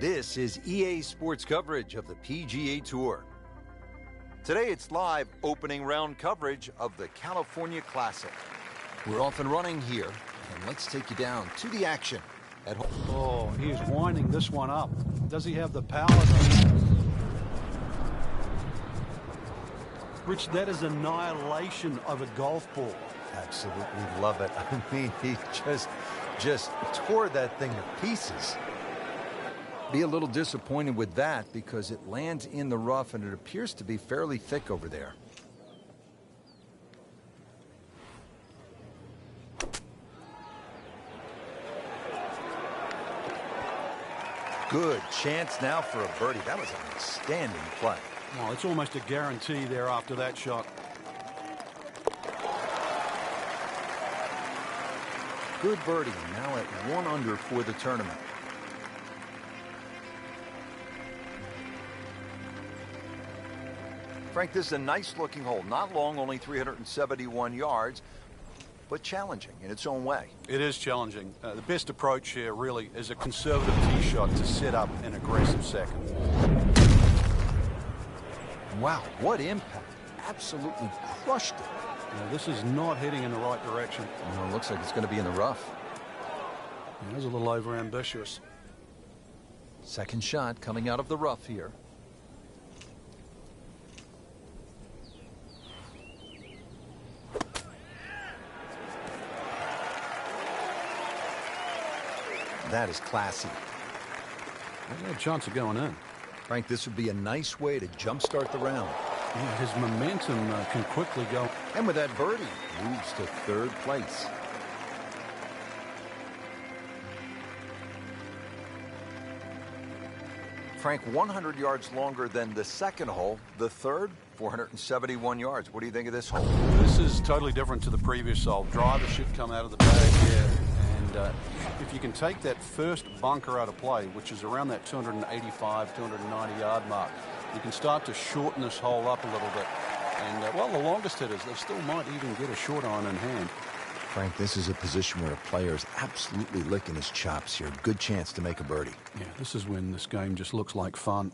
This is EA Sports coverage of the PGA Tour. Today it's live opening round coverage of the California Classic. We're off and running here, and let's take you down to the action at home. Oh, he is winding this one up. Does he have the power though? Rich, that is annihilation of a golf ball. Absolutely love it. I mean, he just tore that thing to pieces. Be a little disappointed with that because it lands in the rough and it appears to be fairly thick over there. Good chance now for a birdie. That was an outstanding play. Oh, it's almost a guarantee there after that shot. Good birdie, now at 1 under for the tournament. Frank, this is a nice looking hole. Not long, only 371 yards, but challenging in its own way. It is challenging. The best approach here really is a conservative tee shot to set up an aggressive second. Wow, what impact. Absolutely crushed it. Now, this is not heading in the right direction. Well, it looks like it's going to be in the rough. It was a little overambitious. Second shot coming out of the rough here. That is classy. He had a chance of going in. Frank, this would be a nice way to jumpstart the round. Yeah, his momentum can quickly go. And with that birdie, moves to third place. Frank, 100 yards longer than the second hole. The third, 471 yards. What do you think of this hole? This is totally different to the previous hole. Driver should come out of the bag here. And if you can take that first bunker out of play, which is around that 285, 290 yard mark, you can start to shorten this hole up a little bit. And, well, the longest hitters, they still might even get a short iron in hand. Frank, this is a position where a player is absolutely licking his chops here. Good chance to make a birdie. Yeah, this is when this game just looks like fun.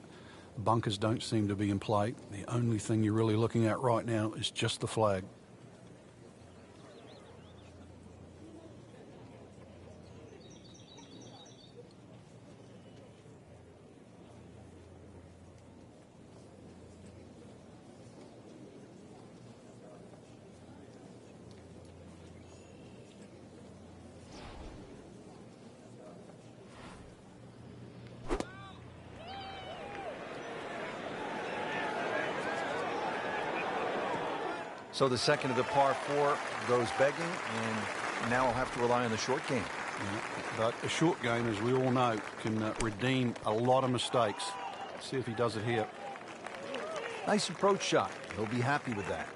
Bunkers don't seem to be in play. The only thing you're really looking at right now is just the flag. So the second of the par 4 goes begging, and now I'll have to rely on the short game. Yeah, but a short game, as we all know, can redeem a lot of mistakes. Let's see if he does it here. Nice approach shot. He'll be happy with that.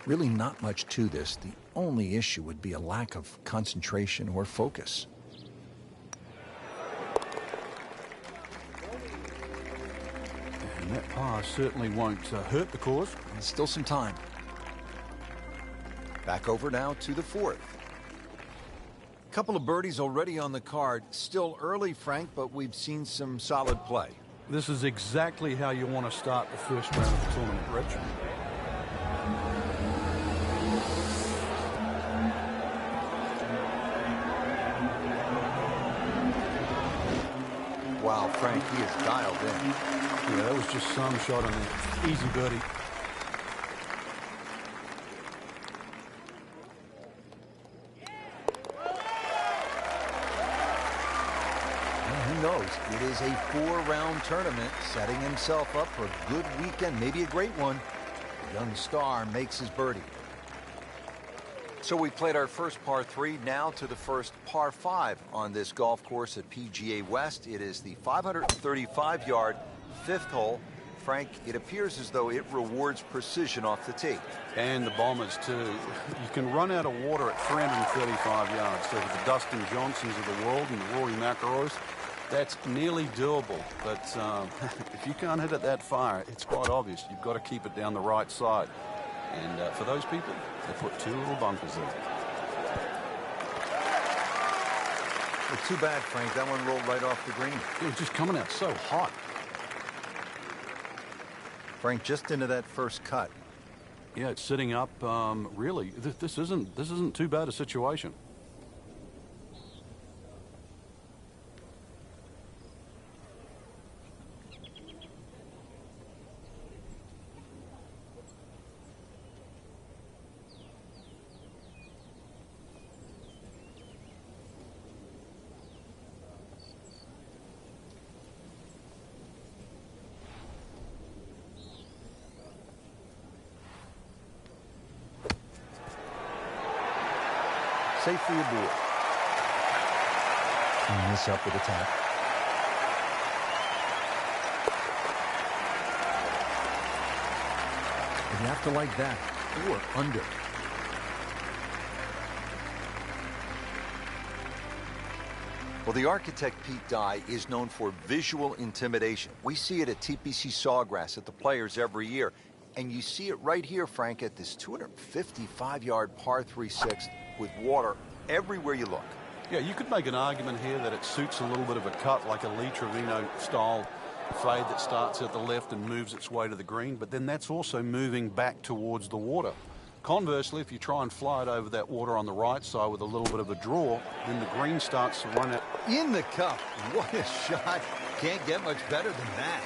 Really not much to this. The only issue would be a lack of concentration or focus. And that par certainly won't hurt the cause. There's still some time. Back over now to the fourth. Couple of birdies already on the card. Still early, Frank, but we've seen some solid play. This is exactly how you want to start the first round of the tournament, Rich. Wow, Frank, he is dialed in. Yeah, that was just some shot on there. Easy birdie. Who knows? It is a 4-round tournament, setting himself up for a good weekend, maybe a great one. The young star makes his birdie. So we played our first par 3, now to the first par 5 on this golf course at PGA West. It is the 535-yard 5th hole. Frank, it appears as though it rewards precision off the tee. And the Bombers, too. You can run out of water at 335 yards. So with the Dustin Johnsons of the world and the Rory McIlroys, that's nearly doable. But if you can't hit it that far, it's quite obvious. You've got to keep it down the right side. And for those people, they put 2 little bunkers in. Well, too bad, Frank. That one rolled right off the green. It was just coming out so hot. Frank, just into that first cut. Yeah, it's sitting up. Really, this isn't too bad a situation. Safely aboard. Clean this up with a tap. And you have to like that. Or under. Well, the architect Pete Dye is known for visual intimidation. We see it at TPC Sawgrass at the Players every year. And you see it right here, Frank, at this 255-yard par 3/6 with water everywhere you look. Yeah, you could make an argument here that it suits a little bit of a cut, like a Lee Trevino-style fade that starts at the left and moves its way to the green, but then that's also moving back towards the water. Conversely, if you try and fly it over that water on the right side with a little bit of a draw, then the green starts to run out. In the cup. What a shot. Can't get much better than that.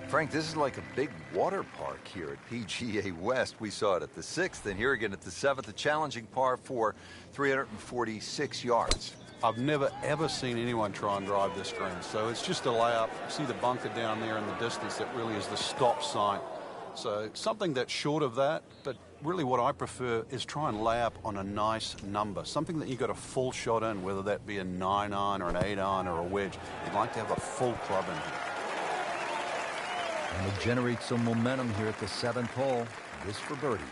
Frank, this is like a big water park here at PGA West. We saw it at the 6th, and here again at the 7th, a challenging par for 346 yards. I've never, ever seen anyone try and drive this green, so it's just a layup. See the bunker down there in the distance, that really is the stop sign. So something that's short of that, but really what I prefer is try and lay up on a nice number, something that you got a full shot in, whether that be a 9-iron or an 8-iron or a wedge. You'd like to have a full club in here. And to generate some momentum here at the 7th hole. This for birdie.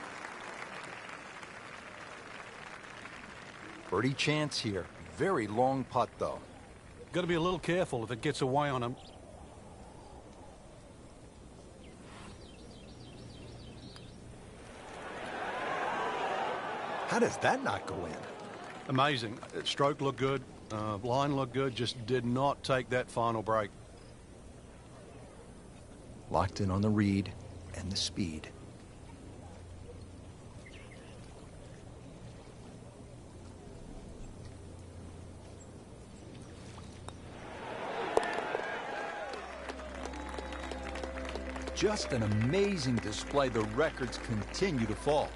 Birdie chance here. Very long putt, though. Got to be a little careful if it gets away on him. How does that not go in? Amazing. Stroke looked good. Line looked good. Just did not take that final break. Locked in on the read and the speed. Just an amazing display. The records continue to fall.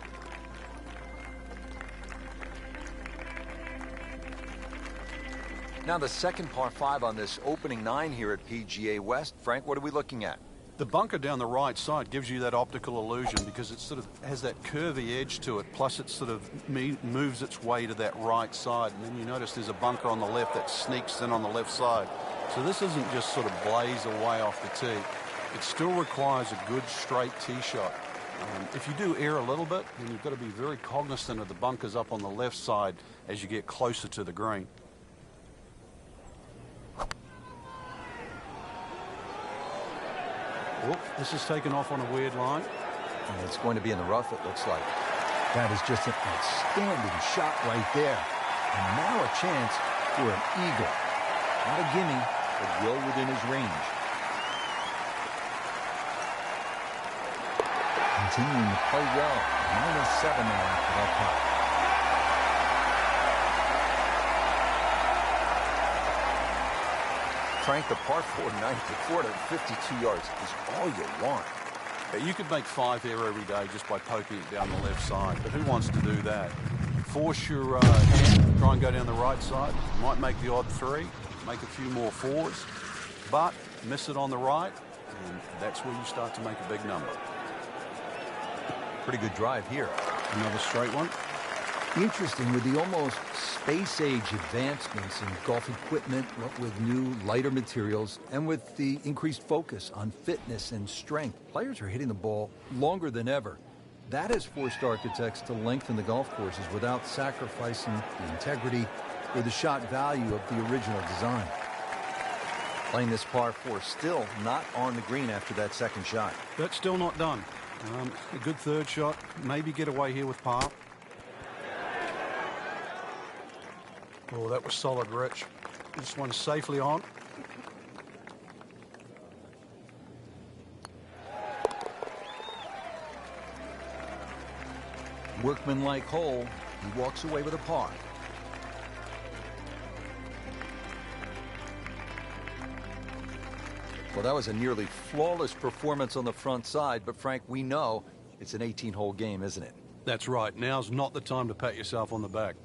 Now the second par 5 on this opening 9 here at PGA West. Frank, what are we looking at? The bunker down the right side gives you that optical illusion because it sort of has that curvy edge to it, plus it sort of moves its way to that right side, and then you notice there's a bunker on the left that sneaks in on the left side. So this isn't just sort of blaze away off the tee. It still requires a good straight tee shot. If you do err a little bit, then you've got to be very cognizant of the bunkers up on the left side as you get closer to the green. Whoop, this is taken off on a weird line. And it's going to be in the rough, it looks like. That is just an outstanding shot right there. And now a chance for an eagle. Not a gimme, but well within his range. Continuing to play well. -7 now after that putt. Frank, the par 4 ninth at 452 yards is all you want. You could make 5 here every day just by poking it down the left side, but who wants to do that? Force your hand, try and go down the right side. Might make the odd 3, make a few more 4s, but miss it on the right, and that's where you start to make a big number. Pretty good drive here. Another straight one. Interesting, with the almost space-age advancements in golf equipment, what with new, lighter materials, and with the increased focus on fitness and strength, players are hitting the ball longer than ever. That has forced architects to lengthen the golf courses without sacrificing the integrity or the shot value of the original design. Playing this par 4, still not on the green after that second shot. That's still not done. A good third shot. Maybe get away here with par. Oh, that was solid, Rich. This one's safely on. Workmanlike hole. He walks away with a par. Well, that was a nearly flawless performance on the front side, but Frank, we know it's an 18-hole game, isn't it? That's right. Now's not the time to pat yourself on the back.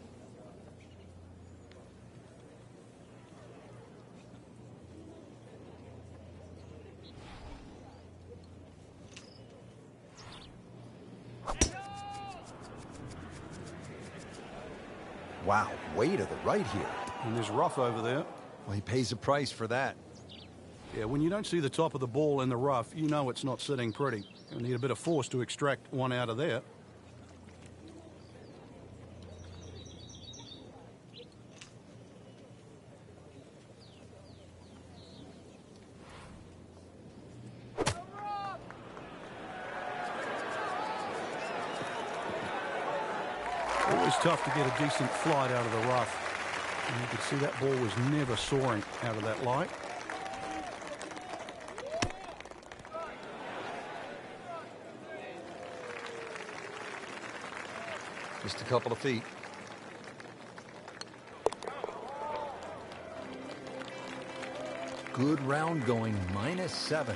Wow, way to the right here. And there's rough over there. Well, he pays a price for that. Yeah, when you don't see the top of the ball in the rough, you know it's not sitting pretty. You'll need a bit of force to extract one out of there. Always tough to get a decent flight out of the rough. And you can see that ball was never soaring out of that light. Just a couple of feet. Good round going, -7.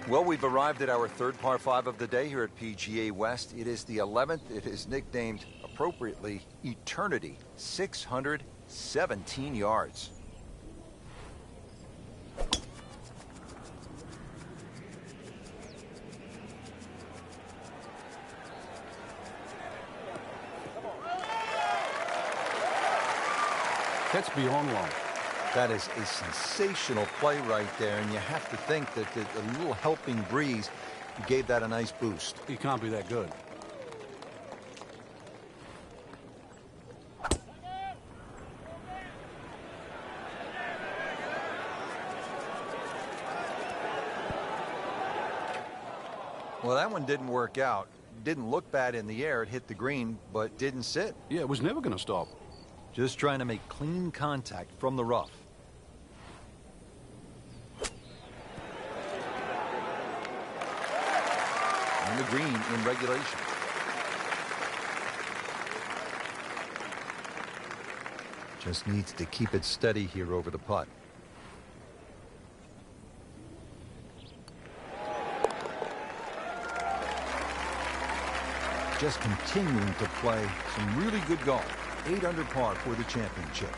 Well, we've arrived at our third par 5 of the day here at PGA West. It is the 11th. It is nicknamed, appropriately, Eternity. 617 yards. That's beyond long. That is a sensational play right there, and you have to think that the little helping breeze gave that a nice boost. He can't be that good. Well, that one didn't work out. Didn't look bad in the air. It hit the green, but didn't sit. Yeah, it was never going to stop. Just trying to make clean contact from the rough. On the green in regulation. Just needs to keep it steady here over the putt. Just continuing to play some really good golf. 8 under par for the championship.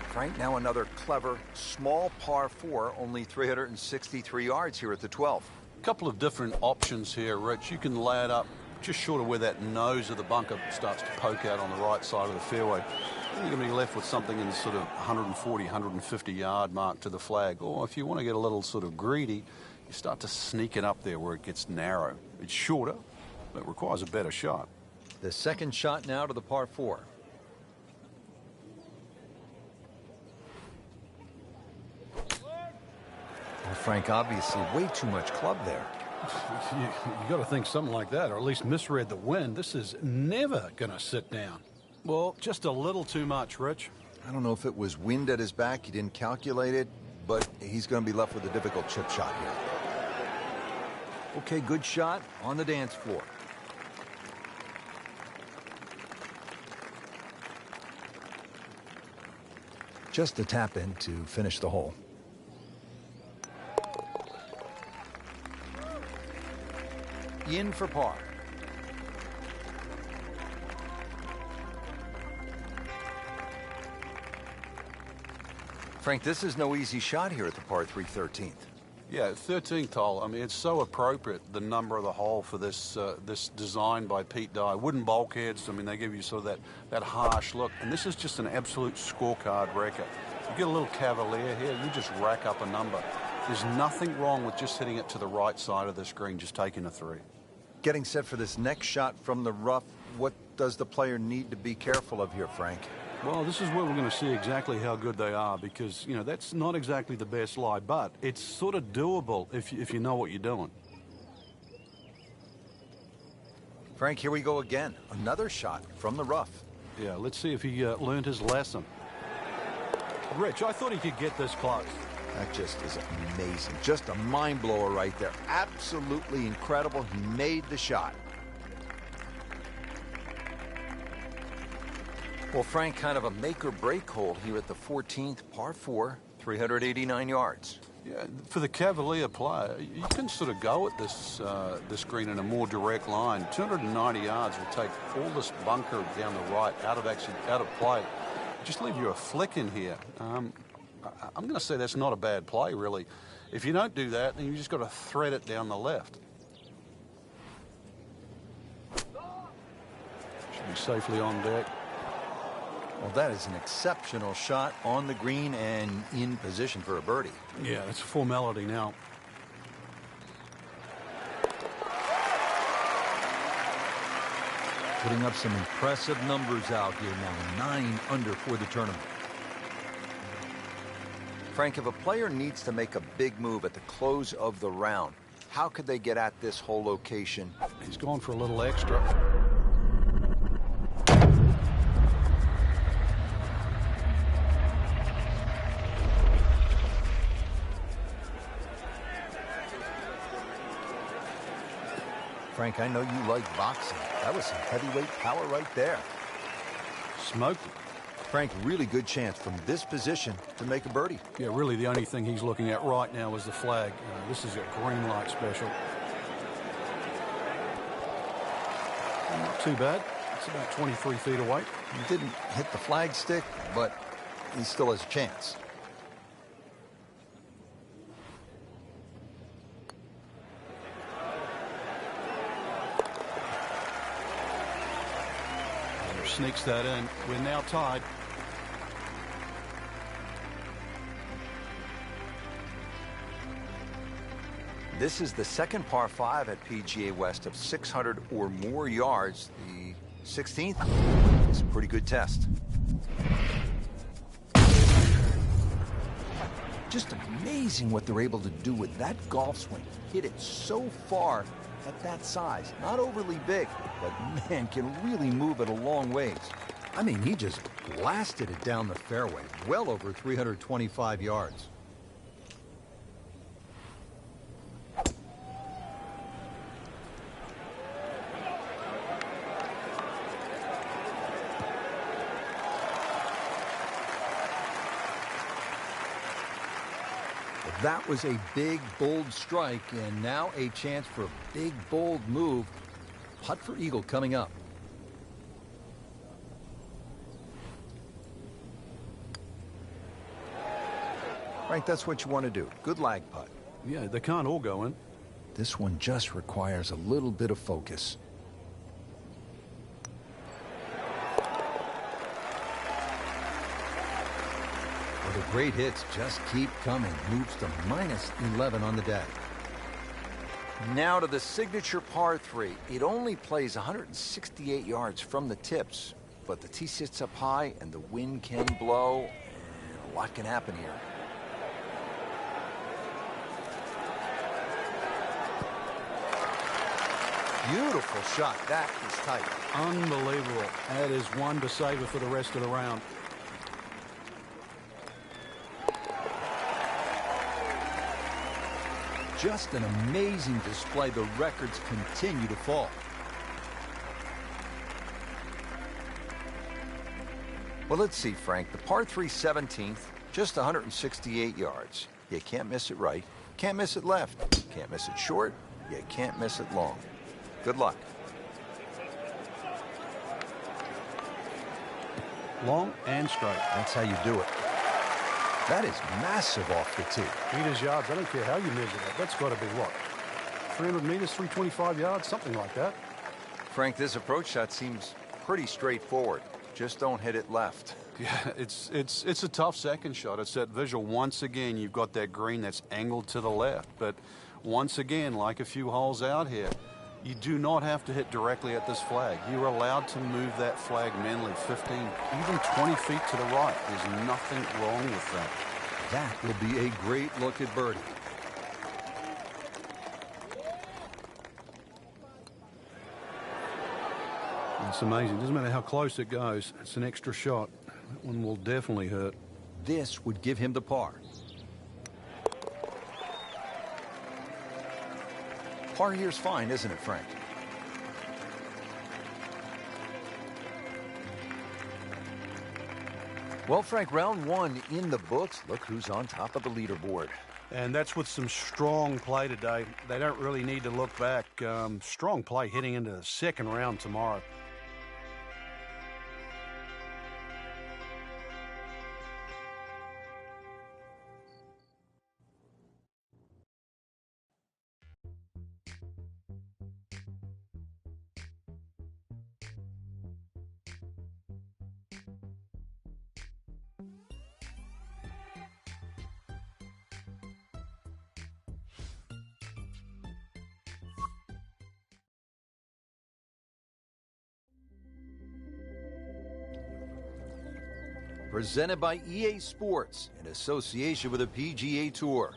Frank, now another clever, small par 4, only 363 yards here at the 12th. A couple of different options here, Rich. You can lay it up just short of where that nose of the bunker starts to poke out on the right side of the fairway. Then you're going to be left with something in the sort of 140, 150 yard mark to the flag. Or if you want to get a little sort of greedy, you start to sneak it up there where it gets narrow. It's shorter, but it requires a better shot. The second shot now to the par 4. Well, Frank, obviously way too much club there. You got to think something like that, or at least misread the wind. This is never going to sit down. Well, just a little too much, Rich. I don't know if it was wind at his back. He didn't calculate it, but he's going to be left with a difficult chip shot here. Okay, good shot on the dance floor. Just a tap in to finish the hole. In for par. Frank, this is no easy shot here at the par 3 13th. Yeah, 13th hole. I mean, it's so appropriate, the number of the hole for this this design by Pete Dye. Wooden bulkheads, I mean, they give you sort of that harsh look. And this is just an absolute scorecard wrecker. You get a little cavalier here, you just rack up a number. There's nothing wrong with just hitting it to the right side of the screen, just taking a 3. Getting set for this next shot from the rough, what does the player need to be careful of here, Frank? Well, this is where we're going to see exactly how good they are because, you know, that's not exactly the best lie, but it's sort of doable if you know what you're doing. Frank, here we go again. Another shot from the rough. Yeah, let's see if he learned his lesson. Rich, I thought he could get this close. That just is amazing. Just a mind blower right there. Absolutely incredible. He made the shot. Well, Frank, kind of a make or break hole here at the 14th, par 4, 389 yards. Yeah, for the Cavalier player, you can sort of go at this this green in a more direct line. 290 yards will take all this bunker down the right out of play. Just leave you a flick in here. I'm going to say that's not a bad play, really. If you don't do that, then you just got to thread it down the left. Should be safely on deck. Well, that is an exceptional shot on the green and in position for a birdie. Yeah, it's a formality now. Putting up some impressive numbers out here now. 9 under for the tournament. Frank, if a player needs to make a big move at the close of the round, how could they get at this whole location? He's going for a little extra. Frank, I know you like boxing. That was some heavyweight power right there. Smoked it. Frank, really good chance from this position to make a birdie. Yeah, really the only thing he's looking at right now is the flag. This is a green light special. Not too bad. It's about 23 feet away. He didn't hit the flag stick, but he still has a chance. Sneaks that in. We're now tied. This is the second par 5 at PGA West of 600 or more yards. The 16th is a pretty good test. Just amazing what they're able to do with that golf swing. Hit it so far at that size. Not overly big, but man, can really move it a long ways. I mean, he just blasted it down the fairway, well over 325 yards. That was a big, bold strike, and now a chance for a big, bold move. Putt for eagle coming up. Frank, that's what you want to do. Good lag putt. Yeah, they can't all go in. This one just requires a little bit of focus. The great hits just keep coming. Moves to -11 on the day. Now to the signature par 3. It only plays 168 yards from the tips, but the tee sits up high and the wind can blow, and a lot can happen here. Beautiful shot. That is tight. Unbelievable. That is one to savor for the rest of the round. Just an amazing display. The records continue to fall. Well, let's see, Frank. The par 3 17th, just 168 yards. You can't miss it right. Can't miss it left. Can't miss it short. You can't miss it long. Good luck. Long and straight. That's how you do it. That is massive off the tee. Meters, yards, I don't care how you measure that. That's got to be what? 300 meters, 325 yards, something like that. Frank, this approach shot seems pretty straightforward. Just don't hit it left. Yeah, it's a tough second shot. It's that visual. Once again, you've got that green that's angled to the left. But once again, like a few holes out here, You do not have to hit directly at this flag. You're allowed to move that flag manually 15, even 20 feet to the right. There's nothing wrong with that. That will be a great look at birdie. It's amazing. Doesn't matter how close it goes. It's an extra shot. That one will definitely hurt. This would give him the par. Par here's fine, isn't it, Frank? Well, Frank, round one in the books. Look who's on top of the leaderboard. And that's with some strong play today. They don't really need to look back. Strong play heading into the second round tomorrow. Presented by EA Sports in association with the PGA Tour.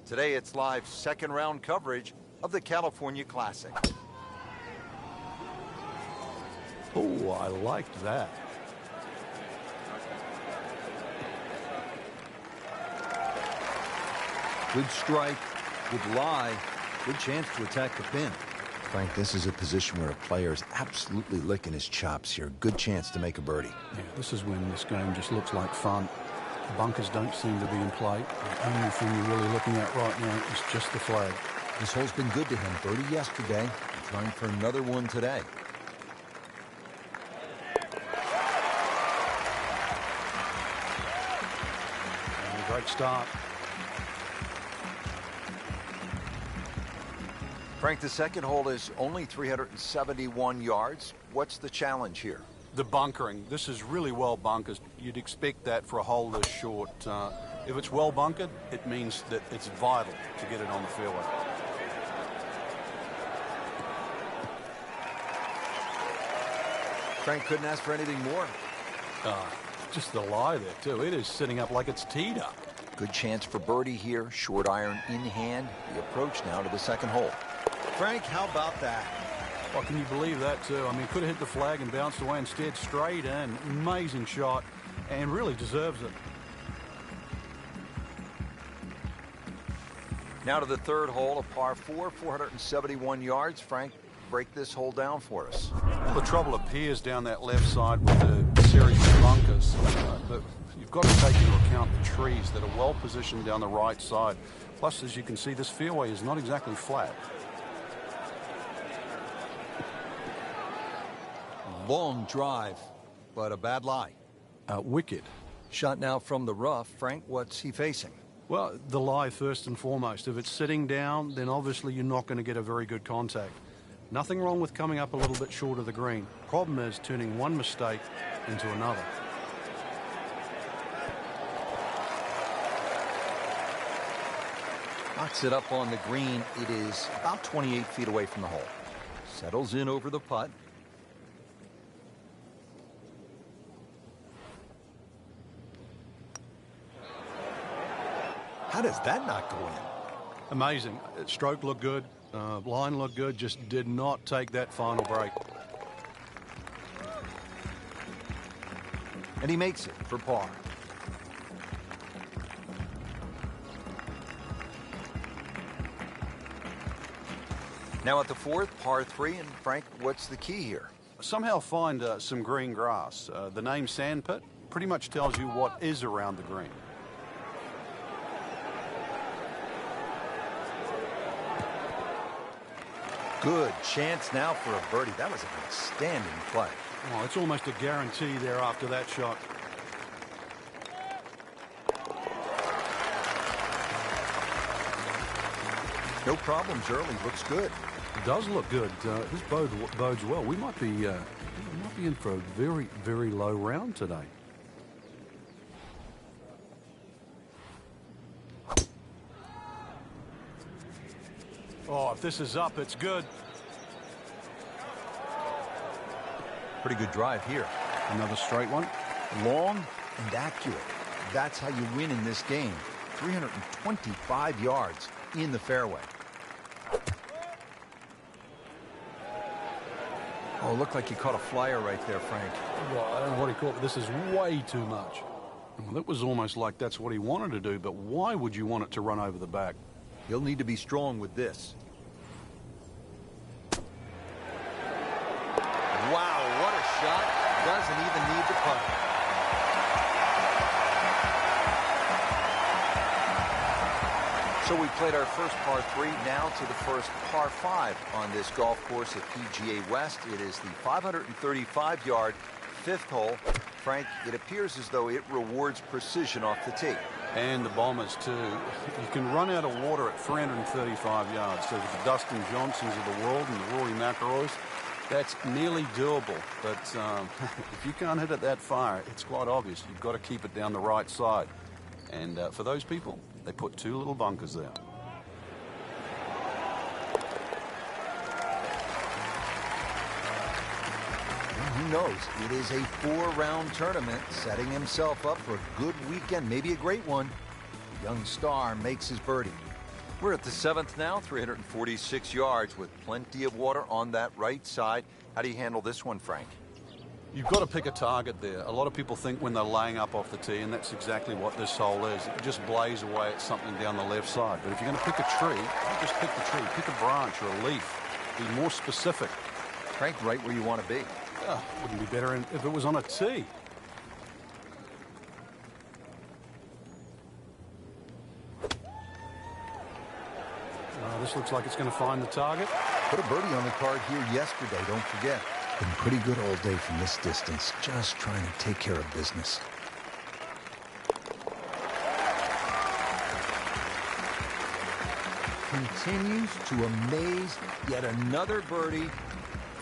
Today it's live second round coverage of the California Classic. Oh, I liked that. Good strike, good lie, good chance to attack the pin. Frank, this is a position where a player is absolutely licking his chops here. Good chance to make a birdie. Yeah, this is when this game just looks like fun. Bunkers don't seem to be in play. The only thing you're really looking at right now is just the flag. This hole's been good to him. Birdie yesterday, trying for another one today. And a great start. Frank, the second hole is only 371 yards. What's the challenge here? The bunkering. This is really well bunkered. You'd expect that for a hole this short. If it's well bunkered, it means that it's vital to get it on the fairway. Frank couldn't ask for anything more. Just the lie there, too. It is sitting up like it's teed up. Good chance for birdie here. Short iron in hand. The approach now to the second hole. Frank, how about that? Well, can you believe that, too? I mean, could have hit the flag and bounced away instead. Straight in. Amazing shot. And really deserves it. Now to the third hole, a par 4, 471 yards. Frank, break this hole down for us. Well, the trouble appears down that left side with the series of bunkers. But you've got to take into account the trees that are well positioned down the right side. Plus, as you can see, this fairway is not exactly flat. Long drive, but a bad lie. Wicked. Shot now from the rough. Frank, what's he facing? Well, the lie first and foremost. If it's sitting down, then obviously you're not going to get a very good contact. Nothing wrong with coming up a little bit short of the green. Problem is turning one mistake into another. Knocks it up on the green. It is about 28 feet away from the hole. Settles in over the putt. How does that not go in? Amazing. Stroke looked good. Line looked good. Just did not take that final break. And he makes it for par. Now at the fourth, par 3. And Frank, what's the key here? Somehow find some green grass. The name Sandpit pretty much tells you what is around the green. Good chance now for a birdie. That was an outstanding play. Well, it's almost a guarantee there after that shot. No problems early. Looks good. It does look good. This bodes well. We might be in for a very, very low round today. Oh, if this is up, it's good. Pretty good drive here. Another straight one. Long and accurate. That's how you win in this game. 325 yards in the fairway. Oh, looked like you caught a flyer right there, Frank. Well, I don't know what he caught, but this is way too much. Well, it was almost like that's what he wanted to do, but why would you want it to run over the back? He'll need to be strong with this. Wow, what a shot. Doesn't even need the putt. So we played our first par 3, now to the first par 5 on this golf course at PGA West. It is the 535-yard 5th hole. Frank, it appears as though it rewards precision off the tee. And the Bombers, too. You can run out of water at 335 yards. So with the Dustin Johnsons of the world and the Rory McIlroys, that's nearly doable. But if you can't hit it that far, it's quite obvious. You've got to keep it down the right side. And for those people, they put 2 little bunkers there. Who knows? It is a 4-round tournament, setting himself up for a good weekend, maybe a great one. The young star makes his birdie. We're at the 7th now, 346 yards with plenty of water on that right side. How do you handle this one, Frank? You've got to pick a target there. A lot of people think when they're laying up off the tee, and that's exactly what this hole is. It just blaze away at something down the left side. But if you're going to pick a tree, don't just pick the tree. Pick a branch or a leaf. Be more specific. Frank, right where you want to be. Wouldn't be better if it was on a tee. This looks like it's going to find the target. Put a birdie on the card here yesterday, don't forget. Been pretty good all day from this distance, just trying to take care of business. Continues to amaze, yet another birdie,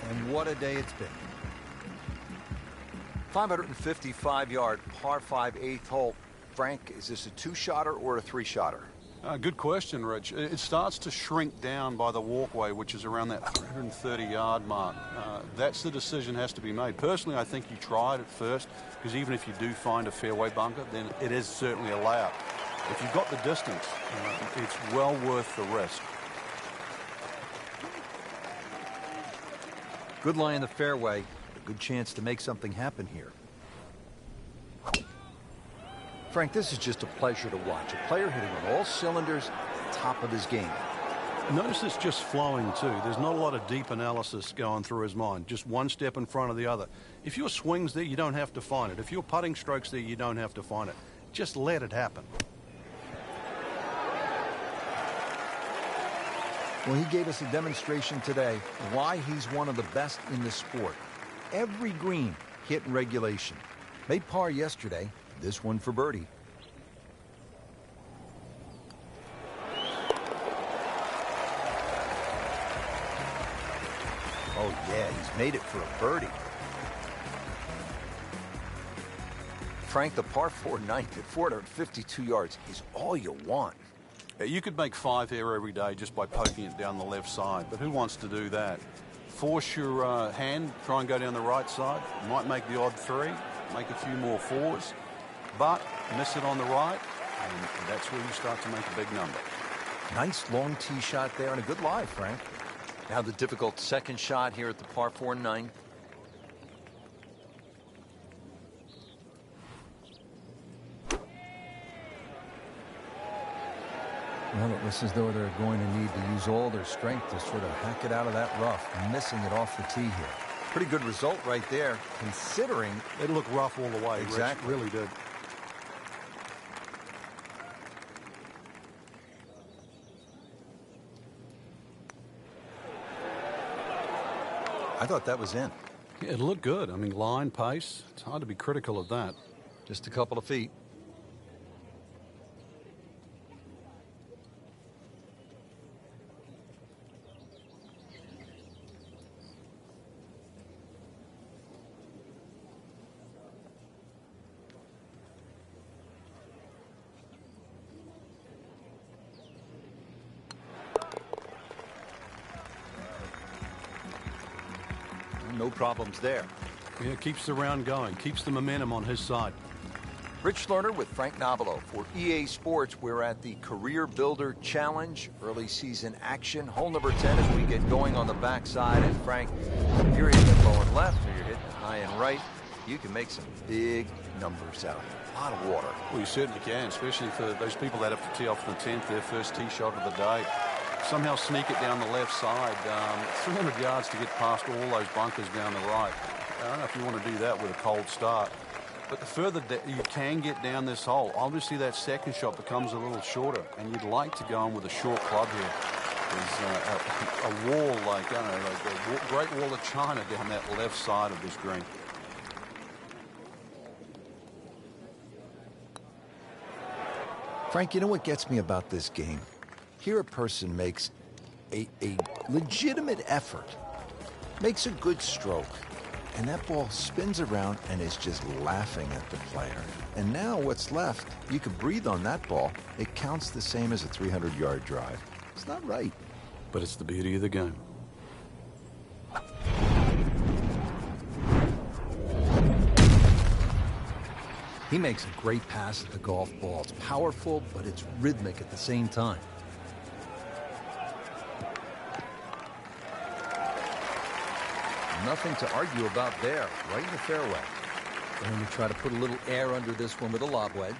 and what a day it's been. 555-yard par 5 8th hole. Frank, is this a 2-shotter or a 3-shotter? Good question, Rich. It starts to shrink down by the walkway, which is around that 330-yard mark. That's the decision has to be made. Personally, I think you try it at first, because even if you do find a fairway bunker, then it is certainly a layup. If you've got the distance, it's well worth the risk. Good lie in the fairway. A good chance to make something happen here. Frank, this is just a pleasure to watch. A player hitting on all cylinders at the top of his game. Notice it's just flowing, too. There's not a lot of deep analysis going through his mind. Just one step in front of the other. If your swing's there, you don't have to find it. If your putting stroke's there, you don't have to find it. Just let it happen. Well, he gave us a demonstration today why he's one of the best in the sport. Every green hit in regulation. Made par yesterday. This one for birdie. Oh, yeah, he's made it for a birdie. Frank, the par 4 ninth at 452 yards is all you want. You could make 5 here every day just by poking it down the left side, but who wants to do that? Force your hand, try and go down the right side. You might make the odd 3, make a few more 4s. But miss it on the right, and that's where you start to make a big number. Nice long tee shot there and a good lie, Frank. Now the difficult second shot here at the par 4 9. Well, it looks as though they're going to need to use all their strength to sort of hack it out of that rough, missing it off the tee here. Pretty good result right there, considering it looked rough all the way. Exactly. Rich, really did. I thought that was in. Yeah, it looked good. I mean, line, pace. It's hard to be critical of that. Just a couple of feet. no problems there. Yeah, keeps the round going, keeps the momentum on his side. Rich Lerner with Frank Nobilo for EA Sports. We're at the Career Builder Challenge, early season action, hole number 10 as we get going on the backside. And Frank, if you're hitting it low and left or you're hitting it high and right, you can make some big numbers out here. A lot of water. Well, you certainly can, especially for those people that have to tee off the 10th, their first tee shot of the day. Somehow sneak it down the left side. 300 yards to get past all those bunkers down the right. I don't know if you want to do that with a cold start. But the further you can get down this hole, obviously that second shot becomes a little shorter, and you'd like to go in with a short club here. There's a wall, like, I don't know, like a Great Wall of China down that left side of this green. Frank, you know what gets me about this game? Here a person makes a legitimate effort, makes a good stroke, and that ball spins around and is just laughing at the player. And now what's left, you can breathe on that ball. It counts the same as a 300-yard drive. It's not right. But it's the beauty of the game. He makes a great pass at the golf ball. It's powerful, but it's rhythmic at the same time. Nothing to argue about there, right in the fairway. Going to try to put a little air under this one with a lob wedge.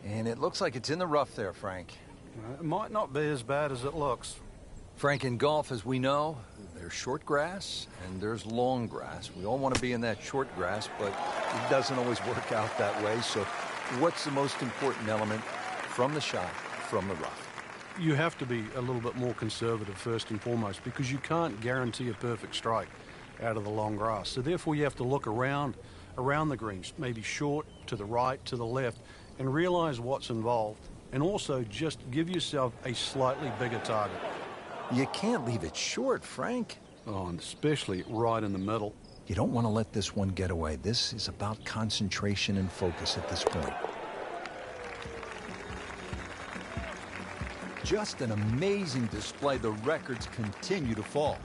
And it looks like it's in the rough there, Frank. It might not be as bad as it looks. Frank, in golf, as we know, there's short grass and there's long grass. We all want to be in that short grass, but it doesn't always work out that way. So what's the most important element from the shot, from the rough? You have to be a little bit more conservative first and foremost, because you can't guarantee a perfect strike out of the long grass. So therefore you have to look around the greens, maybe short, to the right, to the left, and realize what's involved. And also just give yourself a slightly bigger target. You can't leave it short, Frank. Oh, and especially right in the middle. You don't want to let this one get away. This is about concentration and focus at this point. Just an amazing display. The records continue to fall.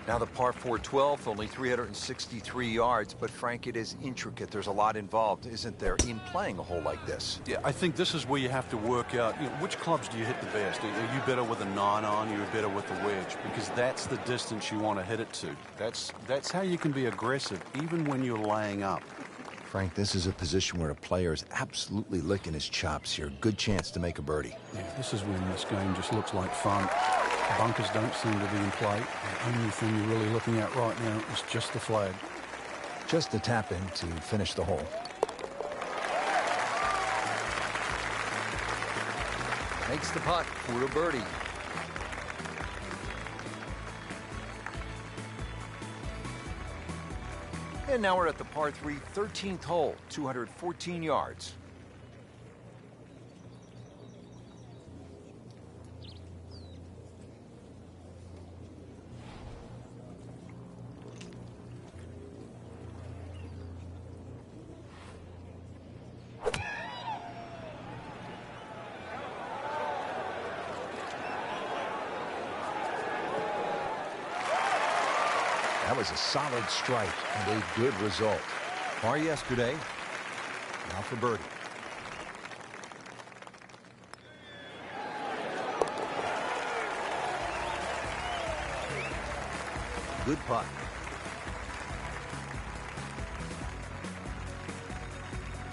Now the par 4 12th, only 363 yards, but Frank, it is intricate. There's a lot involved, isn't there, in playing a hole like this? Yeah, I think this is where you have to work out, which clubs do you hit the best? Are you better with a 9-iron, or you're better with a wedge? Because that's the distance you want to hit it to. That's how you can be aggressive, even when you're laying up. Frank, this is a position where a player is absolutely licking his chops here. Good chance to make a birdie. Yeah, this is when this game just looks like fun. Bunkers don't seem to be in play. The only thing you're really looking at right now is just the flag. Just a tap in to finish the hole. Makes the putt for a birdie. And now we're at the par 3 13th hole, 214 yards. That was a solid strike and a good result. Par yesterday. Now for birdie. Good putt.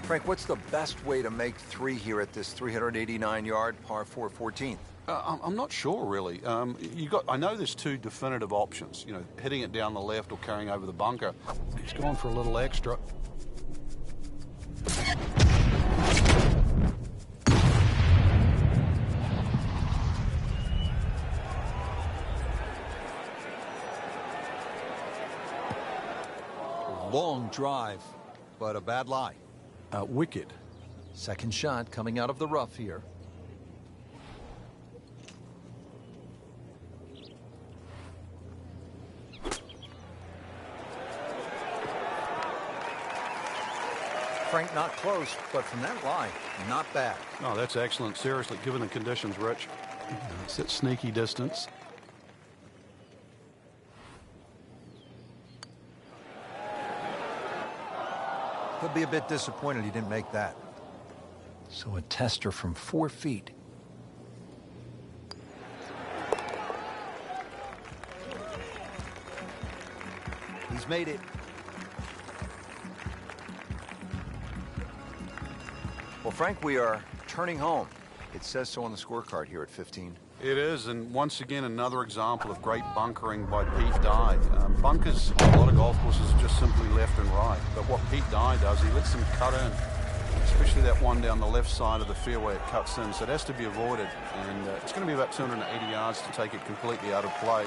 Frank, what's the best way to make 3 here at this 389-yard par 4 14th? I'm not sure, really. I know there's 2 definitive options. Hitting it down the left or carrying over the bunker. He's gone for a little extra. Long drive, but a bad lie. Wicked. Second shot coming out of the rough here. Frank, not close, but from that lie, not bad. Oh, that's excellent. Seriously, given the conditions, Rich. It's at sneaky distance. He'll be a bit disappointed he didn't make that. So a tester from 4 feet. He's made it. Well, Frank, we are turning home. It says so on the scorecard here at 15. It is, and once again, another example of great bunkering by Pete Dye. Bunkers on a lot of golf courses are just simply left and right, but what Pete Dye does, he lets them cut in, especially that one down the left side of the fairway. It cuts in, so it has to be avoided, and it's going to be about 280 yards to take it completely out of play.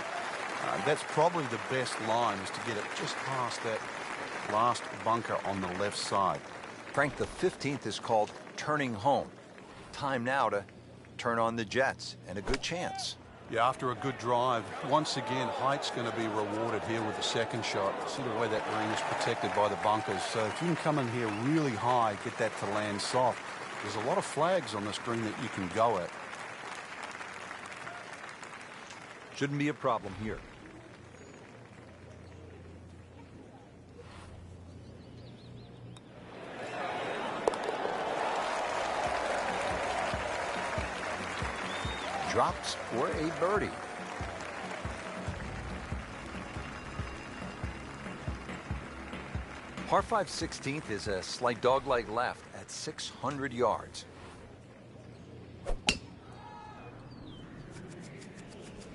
That's probably the best line, is to get it just past that last bunker on the left side. Frank, the 15th is called turning home. Time now to turn on the jets, and a good chance. Yeah, after a good drive, once again, height's going to be rewarded here with the second shot. See the way that green is protected by the bunkers. So if you can come in here really high, get that to land soft, there's a lot of flags on this green that you can go at. Shouldn't be a problem here. Drops for a birdie. Par 5 16th is a slight dogleg left at 600 yards.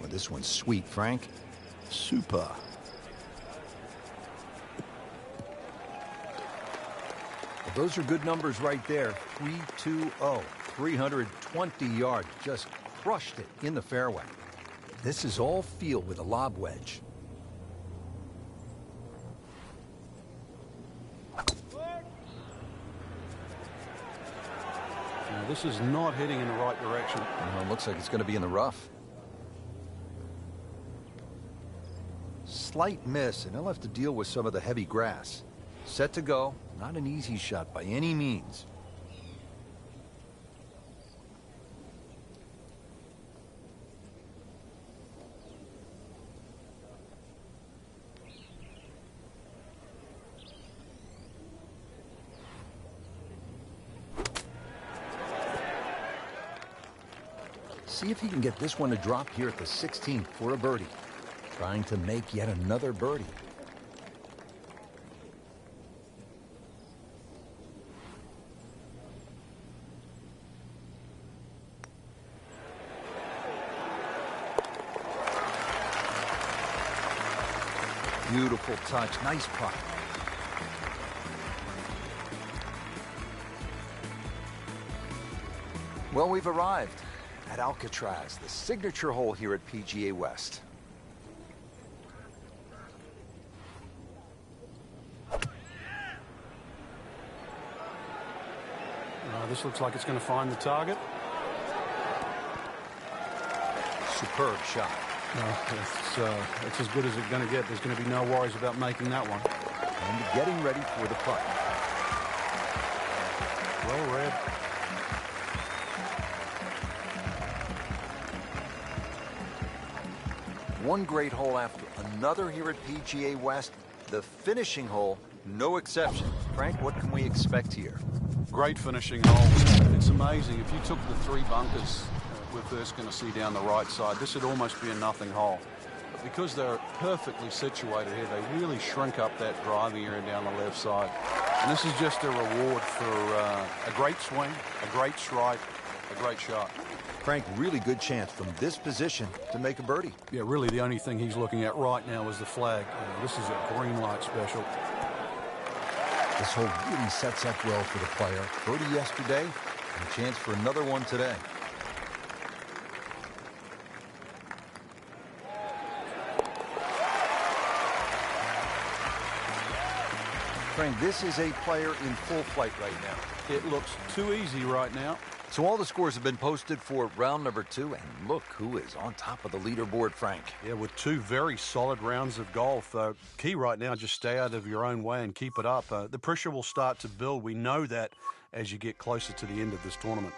Well, this one's sweet, Frank. Super. Well, those are good numbers right there. 320, 320 yards. Just crushed it in the fairway. This is all feel with a lob wedge. Now, this is not heading in the right direction. Well, it looks like it's going to be in the rough. Slight miss, and he'll have to deal with some of the heavy grass. Set to go. Not an easy shot by any means. See if he can get this one to drop here at the 16th for a birdie. Trying to make yet another birdie. Beautiful touch. Nice putt. Well, we've arrived at Alcatraz, the signature hole here at PGA West. This looks like it's going to find the target. Superb shot. It's as good as it's going to get. There's going to be no worries about making that one. And getting ready for the putt. Well read. One great hole after another here at PGA West. The finishing hole, no exception. Frank, what can we expect here? Great finishing hole. It's amazing. If you took the 3 bunkers we're first going to see down the right side, this would almost be a nothing hole. But because they're perfectly situated here, they really shrink up that driving area down the left side. And this is just a reward for a great swing, a great strike, a great shot. Frank, really good chance from this position to make a birdie. Yeah, really the only thing he's looking at right now is the flag. This is a green light special. This hole really sets up well for the player. Birdie yesterday, and a chance for another one today. Frank, this is a player in full flight right now. It looks too easy right now. So all the scores have been posted for round number 2, and look who is on top of the leaderboard, Frank. Yeah, with 2 very solid rounds of golf. Key right now, just stay out of your own way and keep it up. The pressure will start to build. We know that as you get closer to the end of this tournament.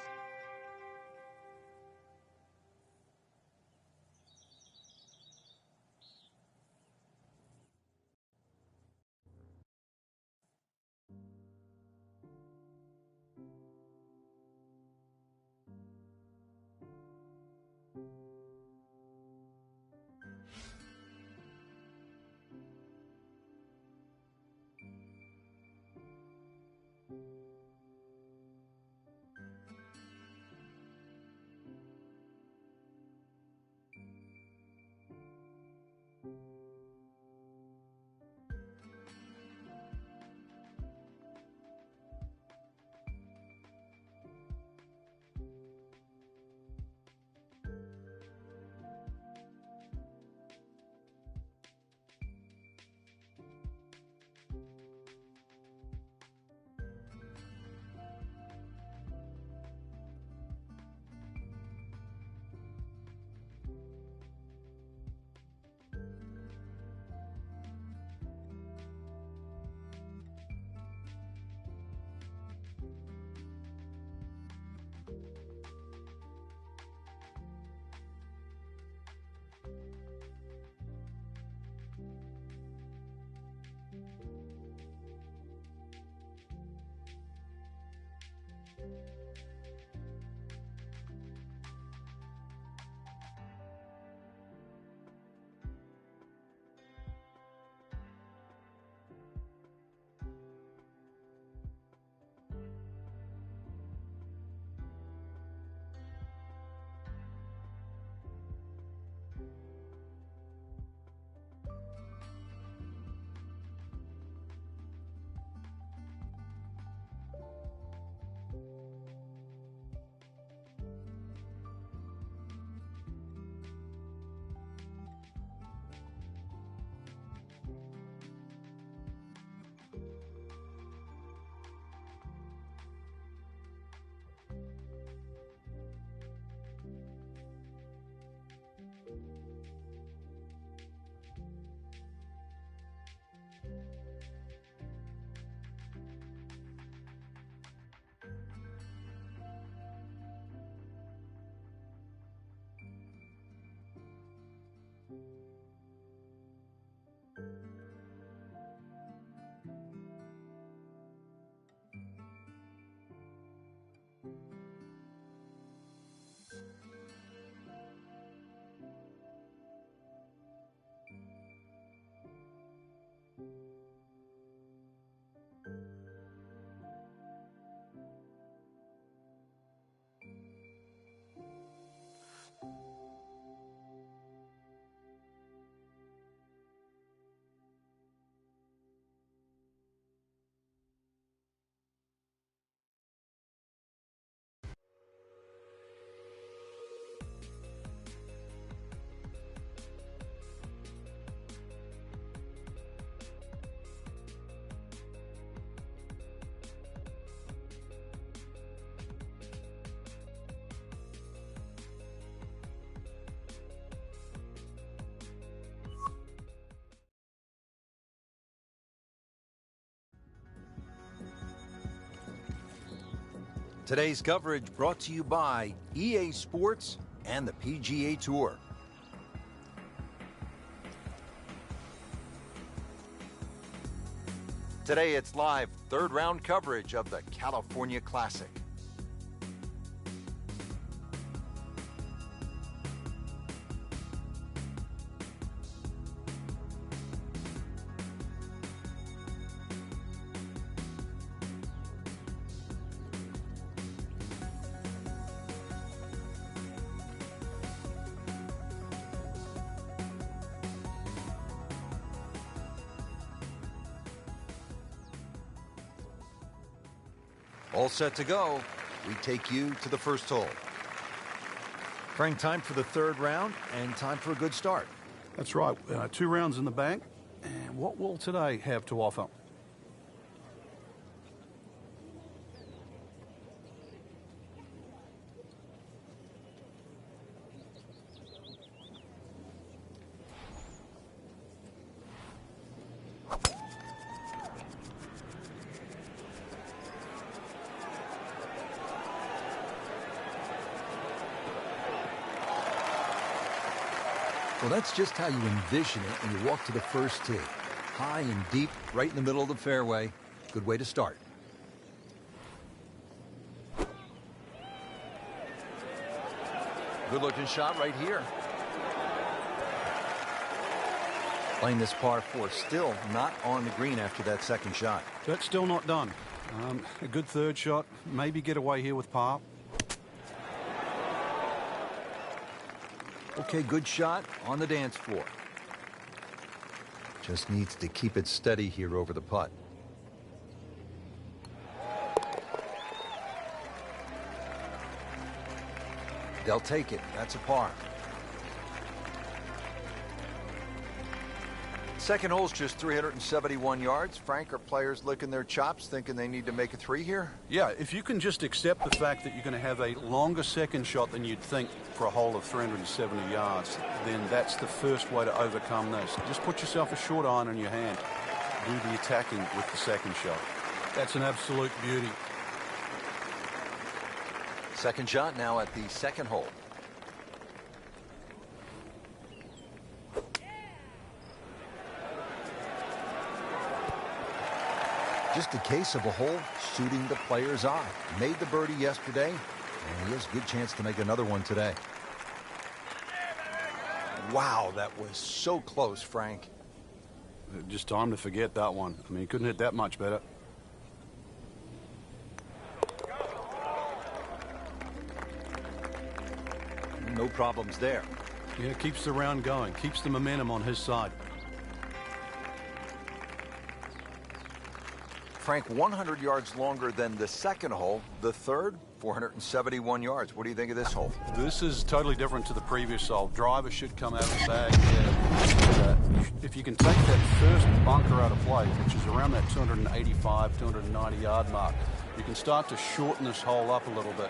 Today's coverage brought to you by EA Sports and the PGA Tour. Today it's live third round coverage of the California Classic. All set to go. We take you to the first hole. Frank, time for the third round and time for a good start. That's right. 2 rounds in the bank. And what will today have to offer? Well, that's just how you envision it when you walk to the first tee. High and deep, right in the middle of the fairway. Good way to start. Good-looking shot right here. Playing this par 4, still not on the green after that second shot. That's still not done. A good third shot. Maybe get away here with par. Okay, good shot on the dance floor. Just needs to keep it steady here over the putt. They'll take it. That's a par. Second hole's just 371 yards. Frank, are players licking their chops thinking they need to make a 3 here? Yeah, if you can just accept the fact that you're going to have a longer second shot than you'd think for a hole of 370 yards, then that's the first way to overcome this. Just put yourself a short iron in your hand. Do the attacking with the second shot. That's an absolute beauty. Second shot now at the second hole. Just a case of a hole suiting the player's eye. Made the birdie yesterday, and he has a good chance to make another one today. Wow, that was so close, Frank. Just time to forget that one. I mean, he couldn't hit that much better. No problems there. Yeah, keeps the round going. Keeps the momentum on his side. Frank, 100 yards longer than the second hole. The third, 471 yards. What do you think of this hole? This is totally different to the previous hole. Driver should come out of the bag here. If you can take that first bunker out of play, which is around that 285, 290 yard mark, you can start to shorten this hole up a little bit.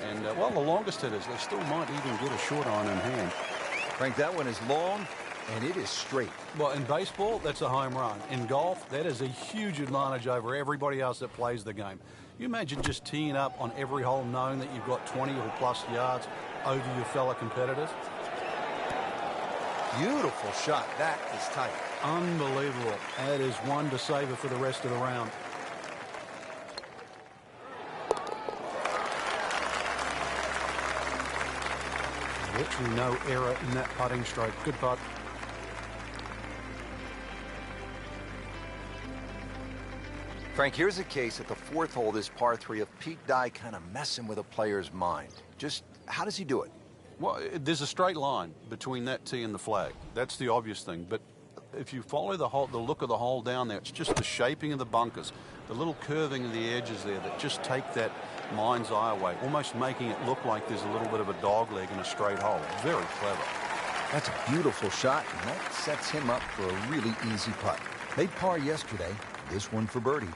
And, well, the longest hitters, they still might even get a short iron in hand. Frank, that one is long, and it is straight. Well, in baseball, that's a home run. In golf, that is a huge advantage over everybody else that plays the game. You imagine just teeing up on every hole knowing that you've got 20 or plus yards over your fellow competitors. Beautiful shot. That is tight. Unbelievable. That is one to savor for the rest of the round. Literally no error in that putting stroke. Good putt. Frank, here's a case at the fourth hole, this par 3 of Pete Dye kind of messing with a player's mind. Just how does he do it? Well, there's a straight line between that tee and the flag. That's the obvious thing. But if you follow the look of the hole down there, it's just the shaping of the bunkers, the little curving of the edges there that just take that mind's eye away, almost making it look like there's a little bit of a dog leg in a straight hole. Very clever. That's a beautiful shot, and that sets him up for a really easy putt. Made par yesterday, this one for birdie.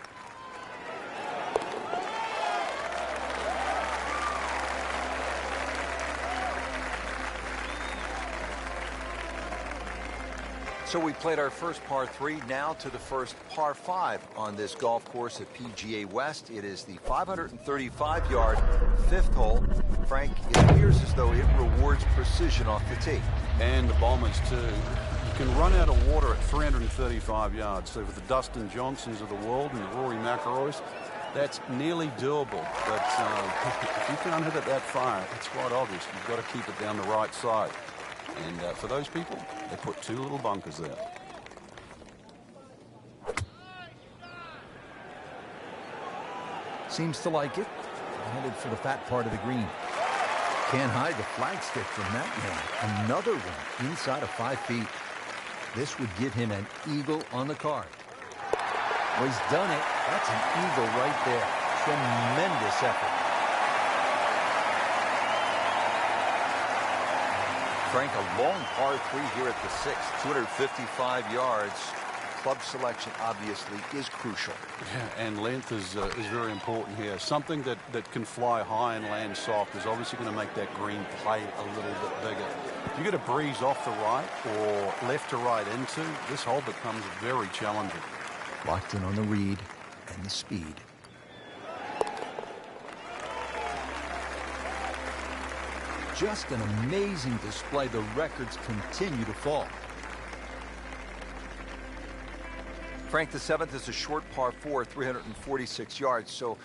So we played our first par 3, now to the first par 5 on this golf course at PGA West. It is the 535-yard fifth hole. Frank, it appears as though it rewards precision off the tee. And the Bombers, too. You can run out of water at 335 yards. So for the Dustin Johnsons of the world and the Rory McIlroys, that's nearly doable. But if you can't hit it that far, it's quite obvious. You've got to keep it down the right side. And for those people, they put 2 little bunkers there. Seems to like it. Headed for the fat part of the green. Can't hide the flagstick from that man. Another one inside of 5 feet. This would give him an eagle on the card. Well, he's done it. That's an eagle right there. Tremendous effort. Frank, a long par 3 here at the 6th, 255 yards. Club selection obviously is crucial. Yeah, and length is very important here. Something that can fly high and land soft is obviously going to make that green play a little bit bigger. If you get a breeze off the right or left to right into, this hole becomes very challenging. Locked in on the read and the speed. Just an amazing display. The records continue to fall. Frank, the 7th is a short par 4, 346 yards. So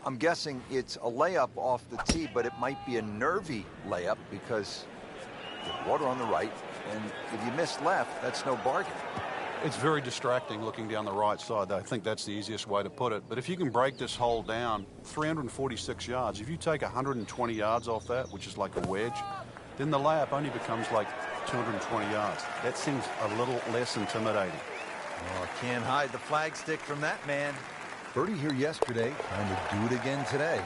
I'm guessing it's a layup off the tee, but it might be a nervy layup because you have water on the right, and if you miss left, that's no bargain. It's very distracting looking down the right side. I think that's the easiest way to put it. But if you can break this hole down, 346 yards, if you take 120 yards off that, which is like a wedge, then the layup only becomes like 220 yards. That seems a little less intimidating. Oh, can't hide the flagstick from that man. Birdie here yesterday, trying to do it again today.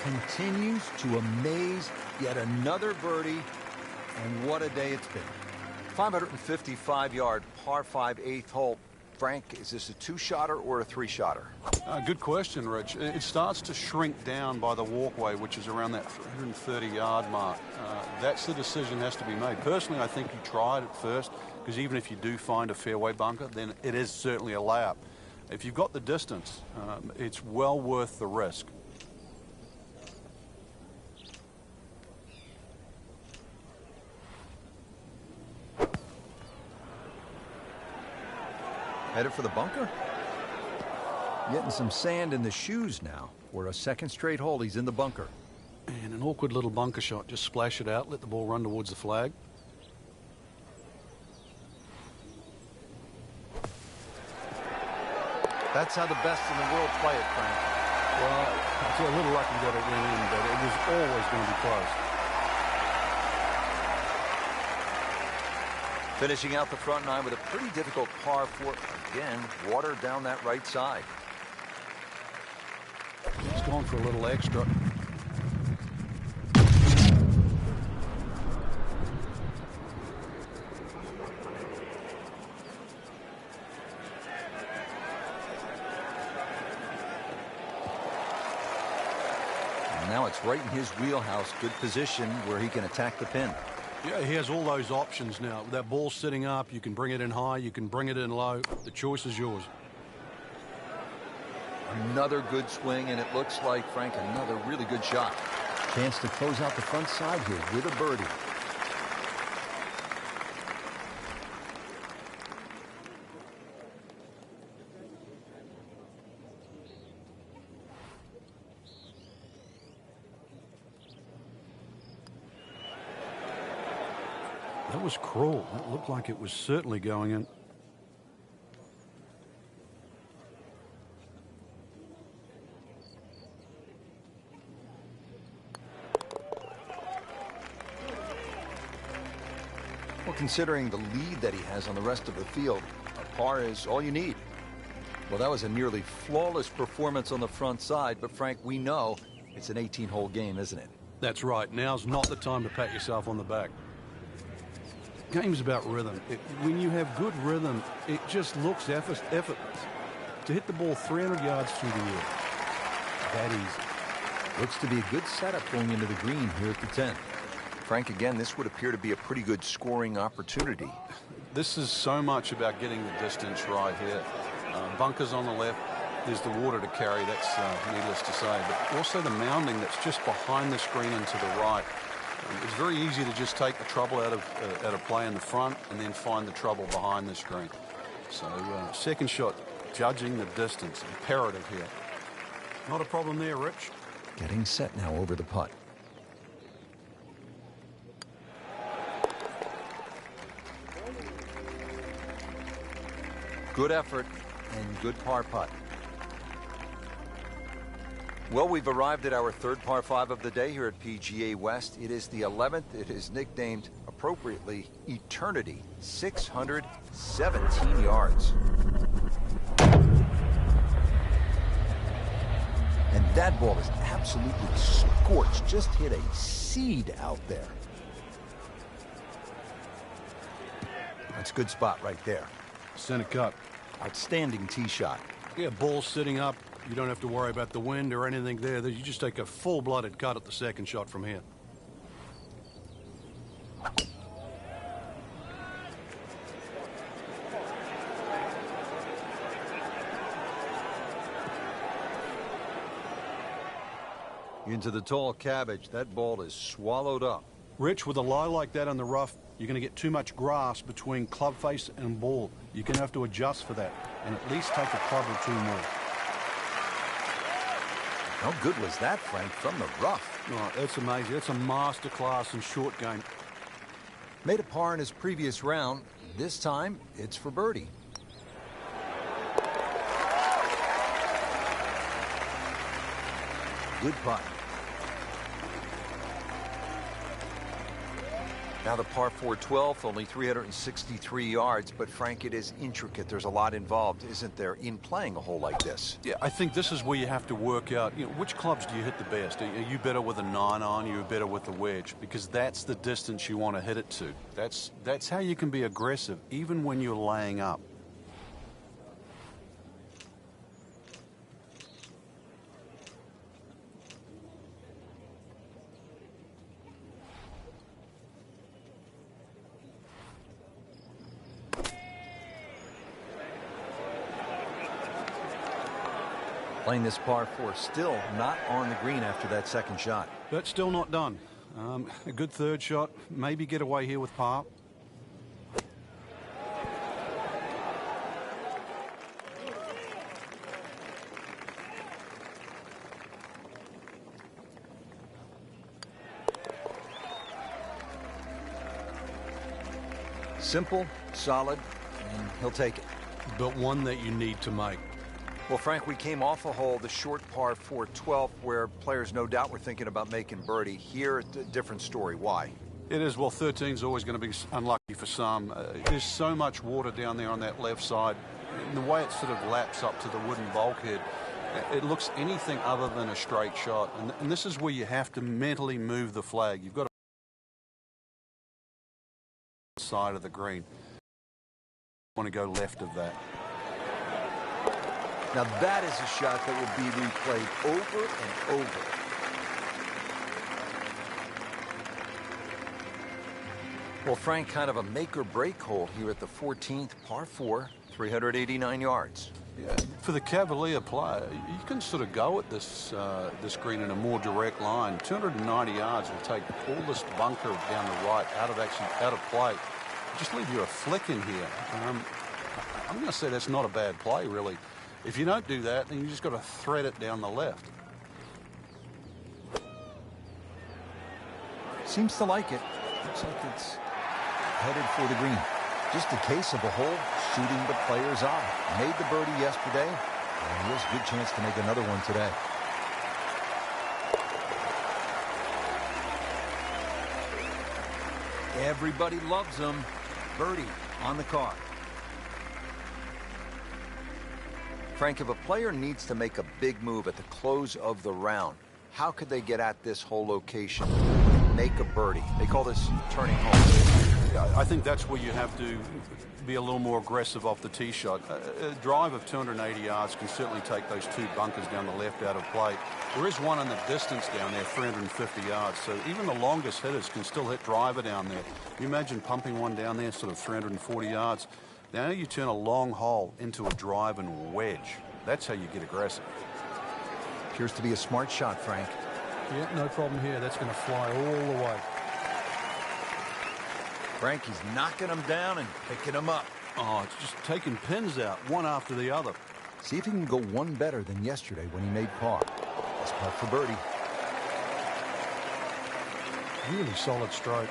Continues to amaze. Yet another birdie, and what a day it's been. 555-yard par 5 8th hole. Frank, is this a 2-shotter or a 3-shotter? Good question, Rich. It starts to shrink down by the walkway, which is around that 330-yard mark. That's the decision has to be made. Personally, I think you try it at first, because even if you do find a fairway bunker, then it is certainly a layup. If you've got the distance, it's well worth the risk. Headed for the bunker? Getting some sand in the shoes now. For a second straight hole, he's in the bunker. And an awkward little bunker shot. Just splash it out, let the ball run towards the flag. That's how the best in the world play it, Frank. Well, it's a little lucky that it went in, but it was always going to be close. Finishing out the front 9 with a pretty difficult par 4. Again, water down that right side. He's gone for a little extra. And now it's right in his wheelhouse. Good position where he can attack the pin. Yeah, he has all those options now. With that ball sitting up, you can bring it in high, you can bring it in low. The choice is yours. Another good swing, and it looks like, Frank, another really good shot. Chance to close out the front side here with a birdie. That was cruel. It looked like it was certainly going in. Well, considering the lead that he has on the rest of the field, a par is all you need. Well, that was a nearly flawless performance on the front side, but Frank, we know it's an 18-hole game, isn't it? That's right. Now's not the time to pat yourself on the back. Game's about rhythm. When you have good rhythm, it just looks effortless. To hit the ball 300 yards through the air, that easy. Looks to be a good setup going into the green here at the 10th. Frank, again, this would appear to be a pretty good scoring opportunity. This is so much about getting the distance right here. Bunkers on the left, there's the water to carry, that's needless to say, but also the mounding that's just behind the screen and to the right. It's very easy to just take the trouble out of play in the front and then find the trouble behind the screen. So second shot, judging the distance, imperative here. Not a problem there, Rich. Getting set now over the putt. Good effort and good par putt. Well, we've arrived at our third par 5 of the day here at PGA West. It is the 11th. It is nicknamed, appropriately, Eternity. 617 yards. And that ball is absolutely scorched. Just hit a seed out there. That's a good spot right there. Center cut. Outstanding tee shot. Yeah, ball sitting up. You don't have to worry about the wind or anything there. You just take a full-blooded cut at the second shot from here. Into the tall cabbage. That ball is swallowed up. Rich, with a lie like that on the rough, you're going to get too much grass between club face and ball. You're going to have to adjust for that and at least take a club or two more. How good was that, Frank, from the rough? Oh, that's amazing. That's a masterclass in short game. Made a par in his previous round. This time, it's for birdie. Good putt. Now the par 4 12th, only 363 yards, but Frank, it is intricate. There's a lot involved, isn't there, in playing a hole like this? Yeah, I think this is where you have to work out, which clubs do you hit the best? Are you better with a 9-iron? Are you better with the wedge? Because that's the distance you want to hit it to. That's how you can be aggressive, even when you're laying up. Playing this par 4, still not on the green after that second shot. But still not done. A good third shot. Maybe get away here with par. Simple, solid, and he'll take it. But one that you need to make. Well, Frank, we came off a hole, the short par 4 12th, where players no doubt were thinking about making birdie. Here, a different story. Why? It is. Well, 13's always going to be unlucky for some. There's so much water down there on that left side. And the way it sort of laps up to the wooden bulkhead, it looks anything other than a straight shot. And this is where you have to mentally move the flag. You've got to side of the green. You want to go left of that. Now that is a shot that will be replayed over and over. Well, Frank, kind of a make-or-break hole here at the 14th, par 4, 389 yards. Yeah, for the Cavalier player, you can sort of go at this this green in a more direct line. 290 yards will take all this bunker down the right out of play. Just leave you a flick in here. I'm going to say that's not a bad play, really. If you don't do that, then you just got to thread it down the left. Seems to like it. Looks like it's headed for the green. Just a case of a hole shooting the player's eye. Made the birdie yesterday, and he has a good chance to make another one today. Everybody loves him. Birdie on the card. Frank, if a player needs to make a big move at the close of the round, how could they get at this whole location, make a birdie? They call this turning home. Yeah, I think that's where you have to be a little more aggressive off the tee shot. A drive of 280 yards can certainly take those two bunkers down the left out of play. There is one in the distance down there, 350 yards, so even the longest hitters can still hit driver down there. You imagine pumping one down there, sort of 340 yards. Now you turn a long hole into a drive and wedge. That's how you get aggressive. Appears to be a smart shot, Frank. Yeah, no problem here. That's going to fly all the way. Frank, he's knocking them down and picking them up. Oh, it's just taking pins out, one after the other. See if he can go one better than yesterday when he made par. That's putt for birdie. Really solid stroke.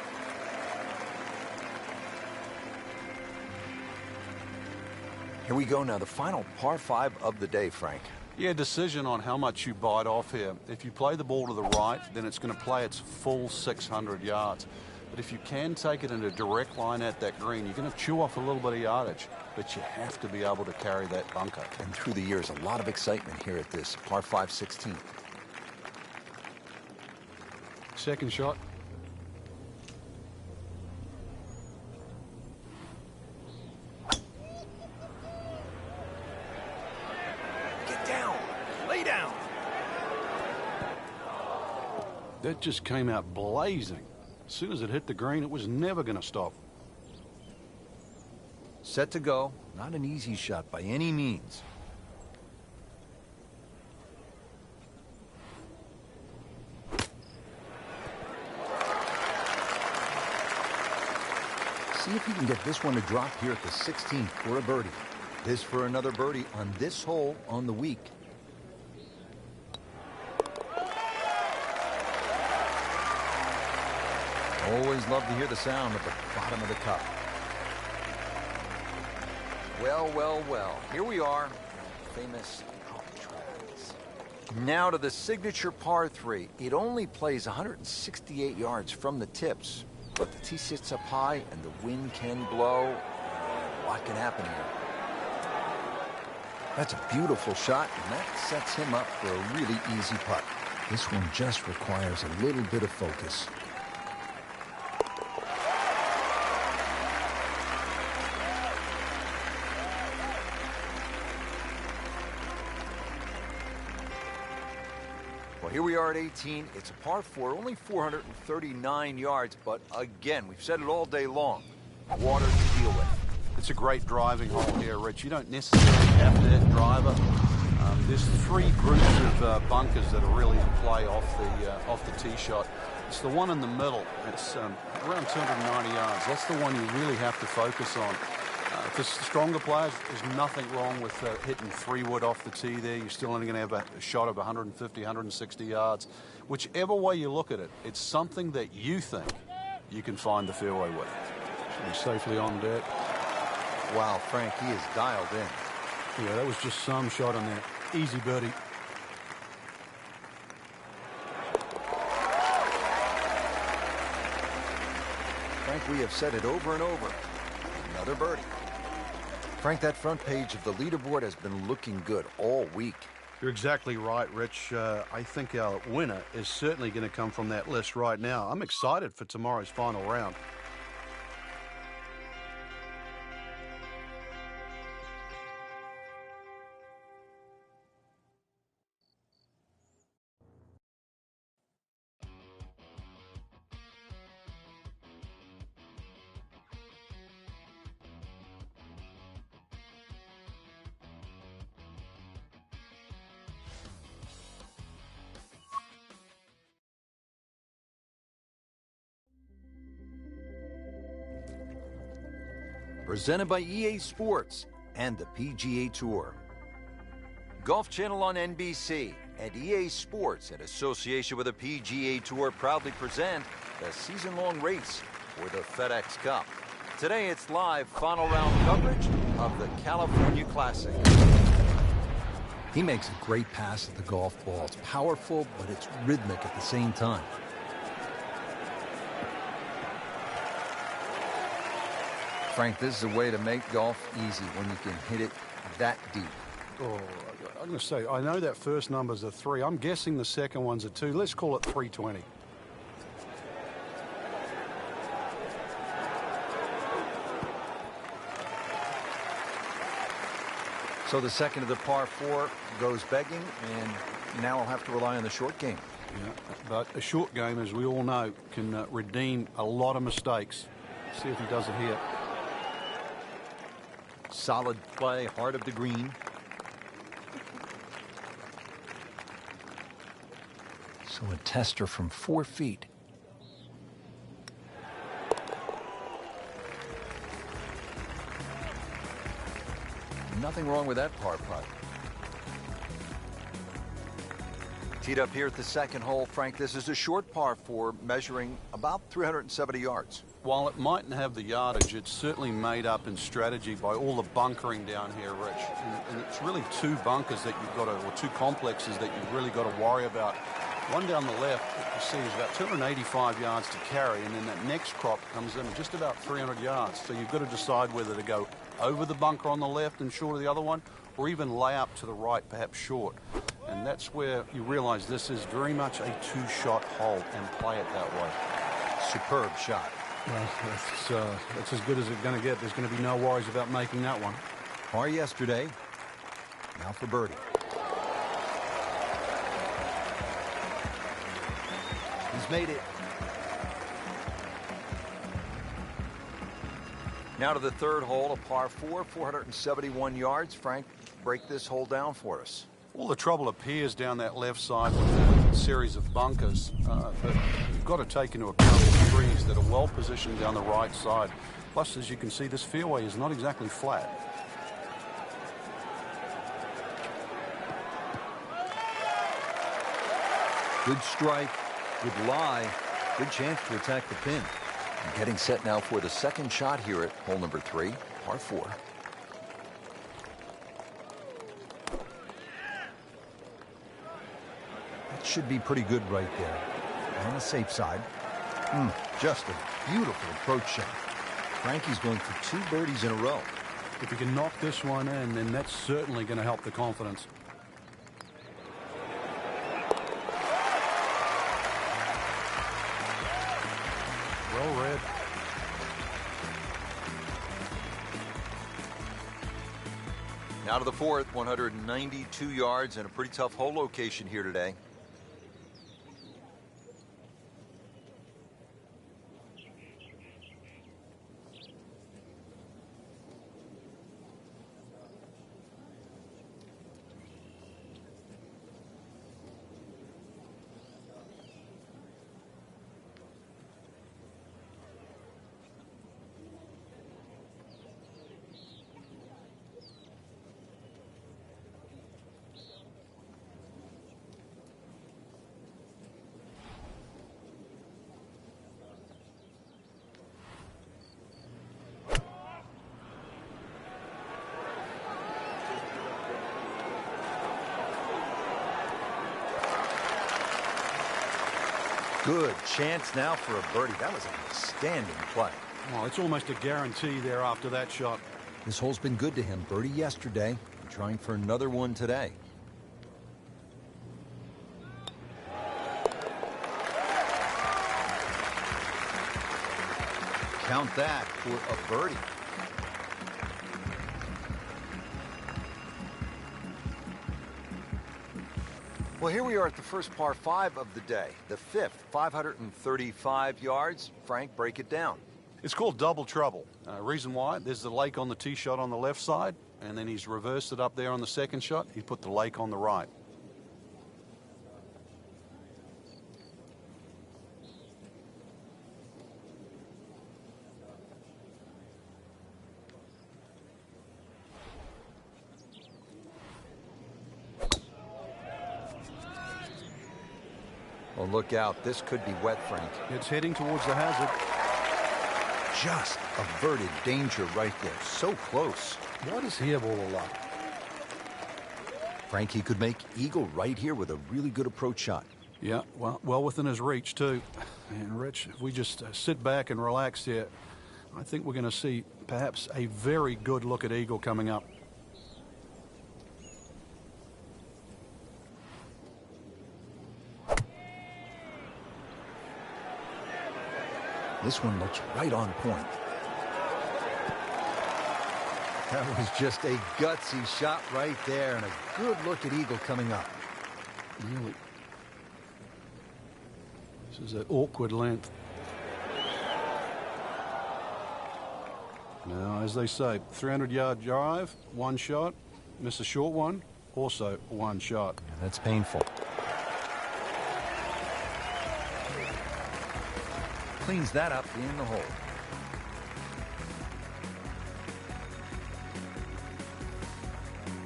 Here we go now, the final par 5 of the day, Frank. Yeah, decision on how much you bite off here. If you play the ball to the right, then it's going to play its full 600 yards. But if you can take it in a direct line at that green, you're going to chew off a little bit of yardage. But you have to be able to carry that bunker. And through the years, a lot of excitement here at this par 5 16th. Second shot. Get down. Lay down. That just came out blazing. As soon as it hit the green, it was never going to stop. Set to go. Not an easy shot by any means. See if he can get this one to drop here at the 16th for a birdie. This for another birdie on this hole on the week. Always love to hear the sound at the bottom of the cup. Well, well, well. Here we are. Famous Alcatraz. Now to the signature par 3. It only plays 168 yards from the tips, but the tee sits up high and the wind can blow. What can happen here? That's a beautiful shot, and that sets him up for a really easy putt. This one just requires a little bit of focus. Well, here we are at 18. It's a par 4, only 439 yards, but again, we've said it all day long. Water to deal with. It's a great driving hole here, Rich. You don't necessarily have to hit driver. There's 3 groups of bunkers that are really in play off the tee shot. It's the one in the middle. It's around 290 yards. That's the one you really have to focus on. For stronger players, there's nothing wrong with hitting 3-wood off the tee there. You're still only going to have a shot of 150, 160 yards. Whichever way you look at it, it's something that you think you can find the fairway with. Should be safely on deck. Wow, Frank, he is dialed in. Yeah, that was just some shot on there. Easy birdie. Frank, we have said it over and over. Another birdie. Frank, that front page of the leaderboard has been looking good all week. You're exactly right, Rich. I think our winner is certainly going to come from that list right now. I'm excited for tomorrow's final round. Presented by EA Sports and the PGA Tour. Golf Channel on NBC and EA Sports, in association with the PGA Tour, proudly present the season-long race for the FedEx Cup. Today it's live final round coverage of the California Classic. He makes a great pass at the golf ball. It's powerful, but it's rhythmic at the same time. Frank, this is a way to make golf easy when you can hit it that deep. Oh, I'm going to say, I know that first number's a 3. I'm guessing the second one's a 2. Let's call it 320. So the second of the par 4 goes begging, and now I'll have to rely on the short game. Yeah, but a short game, as we all know, can redeem a lot of mistakes. See if he does it here. Solid play, heart of the green. So a tester from 4 feet. Nothing wrong with that par putt. Teed up here at the second hole, Frank, this is a short par 4 measuring about 370 yards. While it mightn't have the yardage, it's certainly made up in strategy by all the bunkering down here, Rich. And it's really 2 bunkers that you've got to, or 2 complexes that you've really got to worry about. One down the left, you see, is about 285 yards to carry, and then that next crop comes in just about 300 yards. So you've got to decide whether to go over the bunker on the left and short of the other one, or even lay up to the right, perhaps short. And that's where you realize this is very much a 2-shot hole, and play it that way. Superb shot. Well, that's as good as it's going to get. There's going to be no worries about making that one. Par yesterday. Now for birdie. He's made it. Now to the third hole, a par 4, 471 yards. Frank, break this hole down for us. Well, the trouble appears down that left side with a series of bunkers. But you've got to take into account the trees that are well positioned down the right side. Plus, as you can see, this fairway is not exactly flat. Good strike, good lie, good chance to attack the pin. And getting set now for the second shot here at hole number 3, par 4. That should be pretty good right there. On the safe side. Just a beautiful approach shot. Frankie's going for 2 birdies in a row. If he can knock this one in, then that's certainly going to help the confidence. Well read. Now to the 4th, 192 yards and a pretty tough hole location here today. Good chance now for a birdie. That was an outstanding play. Well, it's almost a guarantee there after that shot. This hole's been good to him. Birdie yesterday, and trying for another one today. Count that for a birdie. Well, here we are at the first par 5 of the day, the 5th, 535 yards. Frank, break it down. It's called double trouble. Reason why, there's the lake on the tee shot on the left side, and then he's reversed it up there on the second shot. He put the lake on the right. Oh, look out. This could be wet, Frank. It's heading towards the hazard. Just averted danger right there. So close. What is he of all the luck? Frank, he could make eagle right here with a really good approach shot. Yeah, well within his reach, too. And, Rich, if we just sit back and relax here, I think we're going to see perhaps a very good look at eagle coming up. This one looks right on point. That was just a gutsy shot right there, and a good look at eagle coming up. Really. This is an awkward length. Now, as they say, 300-yard drive, one shot. Miss a short one, also one shot. That's painful. Cleans that up in the hole.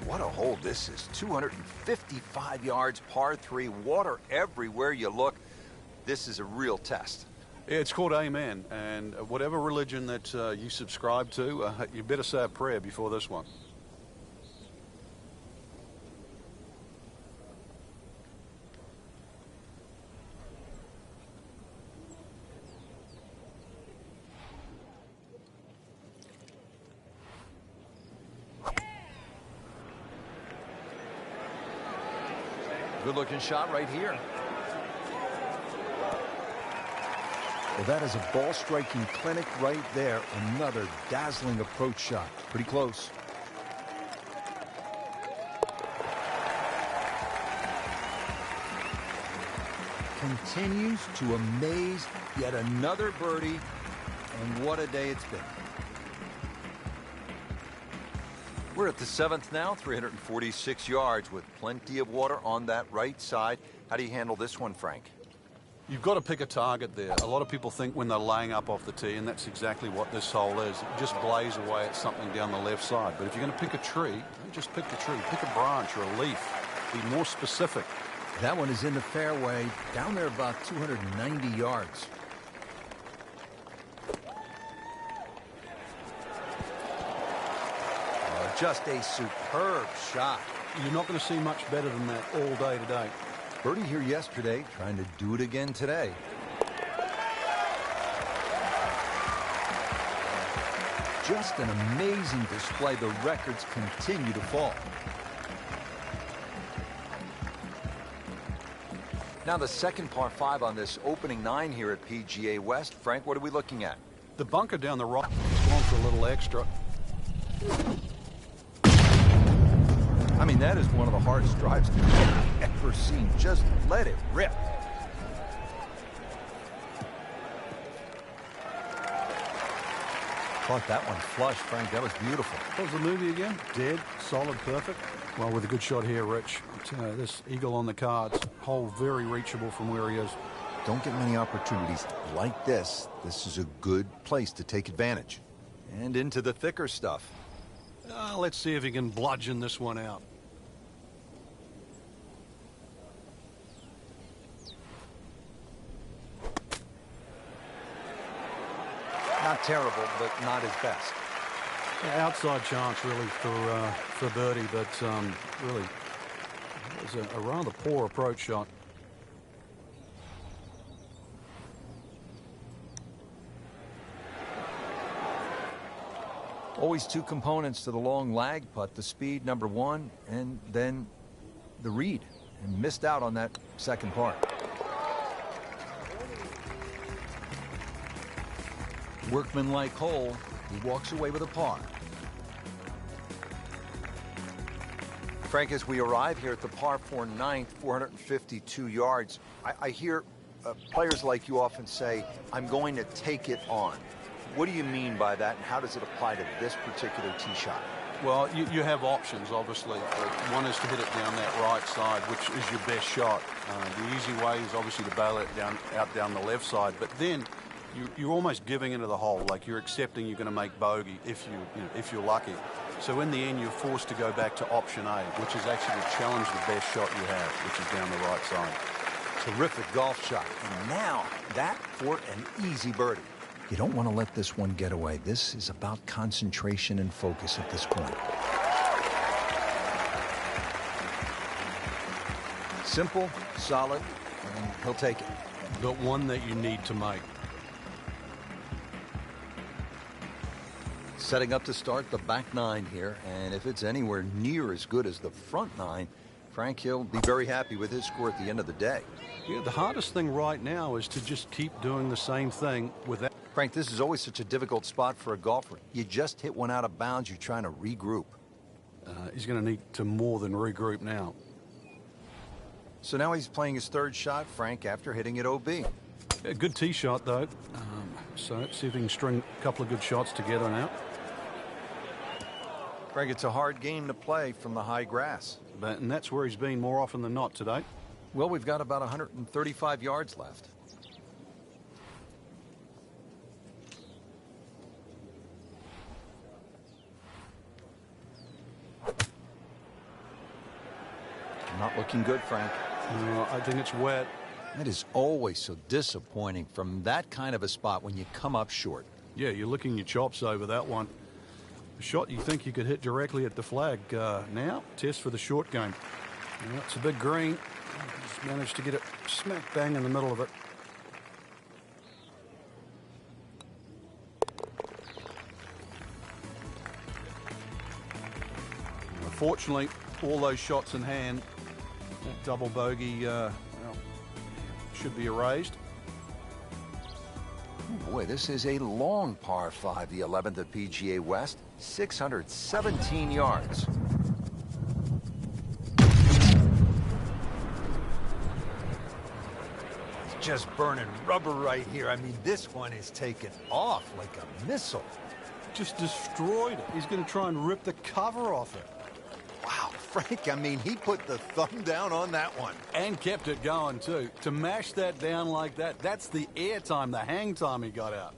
What a hole this is. 255 yards, par 3, water everywhere you look. This is a real test. It's called Amen, and whatever religion that you subscribe to, you better say a prayer before this one. Good-looking shot right here. Well, that is a ball-striking clinic right there. Another dazzling approach shot. Pretty close. Continues to amaze. Yet another birdie. And what a day it's been. We're at the 7th now, 346 yards with plenty of water on that right side. How do you handle this one, Frank? You've got to pick a target there. A lot of people think when they're laying up off the tee, and that's exactly what this hole is. It just blaze away at something down the left side. But if you're going to pick a tree, don't just pick the tree. Pick a branch or a leaf. Be more specific. That one is in the fairway, down there about 290 yards. Just a superb shot. You're not going to see much better than that all day today. Birdie here yesterday, trying to do it again today. Just an amazing display. The records continue to fall. Now the second par 5 on this opening 9 here at PGA West. Frank, what are we looking at? The bunker down the right is going for a little extra. I mean, that is one of the hardest drives I've ever seen. Just let it rip. Caught that one flush, Frank. That was beautiful. What was the movie again? Dead, solid, perfect. Well, with a good shot here, Rich. This eagle on the cards. Hole very reachable from where he is. Don't get many opportunities like this. This is a good place to take advantage. And into the thicker stuff. Let's see if he can bludgeon this one out. Not terrible, but not his best. Yeah, outside chance, really, for birdie, but really, it was a rather poor approach shot. Always two components to the long lag putt, the speed, number one, and then the read. And missed out on that second part. Workmanlike hole. He walks away with a par. Frank, as we arrive here at the par 4 ninth, 452 yards, I hear players like you often say, I'm going to take it on. What do you mean by that, and how does it apply to this particular tee shot? Well, you have options, obviously. One is to hit it down that right side, which is your best shot. The easy way is obviously to bail it out down the left side, but then you're almost giving into the hole, like you're accepting you're going to make bogey if you're lucky. So in the end, you're forced to go back to option A, which is actually to challenge the best shot you have, which is down the right side. Terrific golf shot. And now that for an easy birdie. You don't want to let this one get away. This is about concentration and focus at this point. Simple, solid, and he'll take it. But one that you need to make. Setting up to start the back 9 here, and if it's anywhere near as good as the front 9, Frank, he'll be very happy with his score at the end of the day. Yeah, the hardest thing right now is to just keep doing the same thing without... Frank, this is always such a difficult spot for a golfer. You just hit one out of bounds, you're trying to regroup. He's going to need to more than regroup now. So now he's playing his third shot, Frank, after hitting it OB. A good tee shot, though. So let's see if he can string a couple of good shots together now. Frank, it's a hard game to play from the high grass. And that's where he's been more often than not today. Well, we've got about 135 yards left. Not looking good, Frank. I think it's wet. That is always so disappointing from that kind of a spot when you come up short. Yeah, you're licking your chops over that one. A shot you think you could hit directly at the flag. Now, test for the short game. Well, it's a big green. Just managed to get it smack bang in the middle of it. Fortunately, all those shots in hand, that double bogey well, should be erased. Oh boy, this is a long par 5, the 11th at PGA West, 617 yards. It's just burning rubber right here. I mean, this one is taken off like a missile. Just destroyed it. He's going to try and rip the cover off it. Wow, Frank, I mean, he put the thumb down on that one. And kept it going, too. To mash that down like that, that's the air time, the hang time he got out.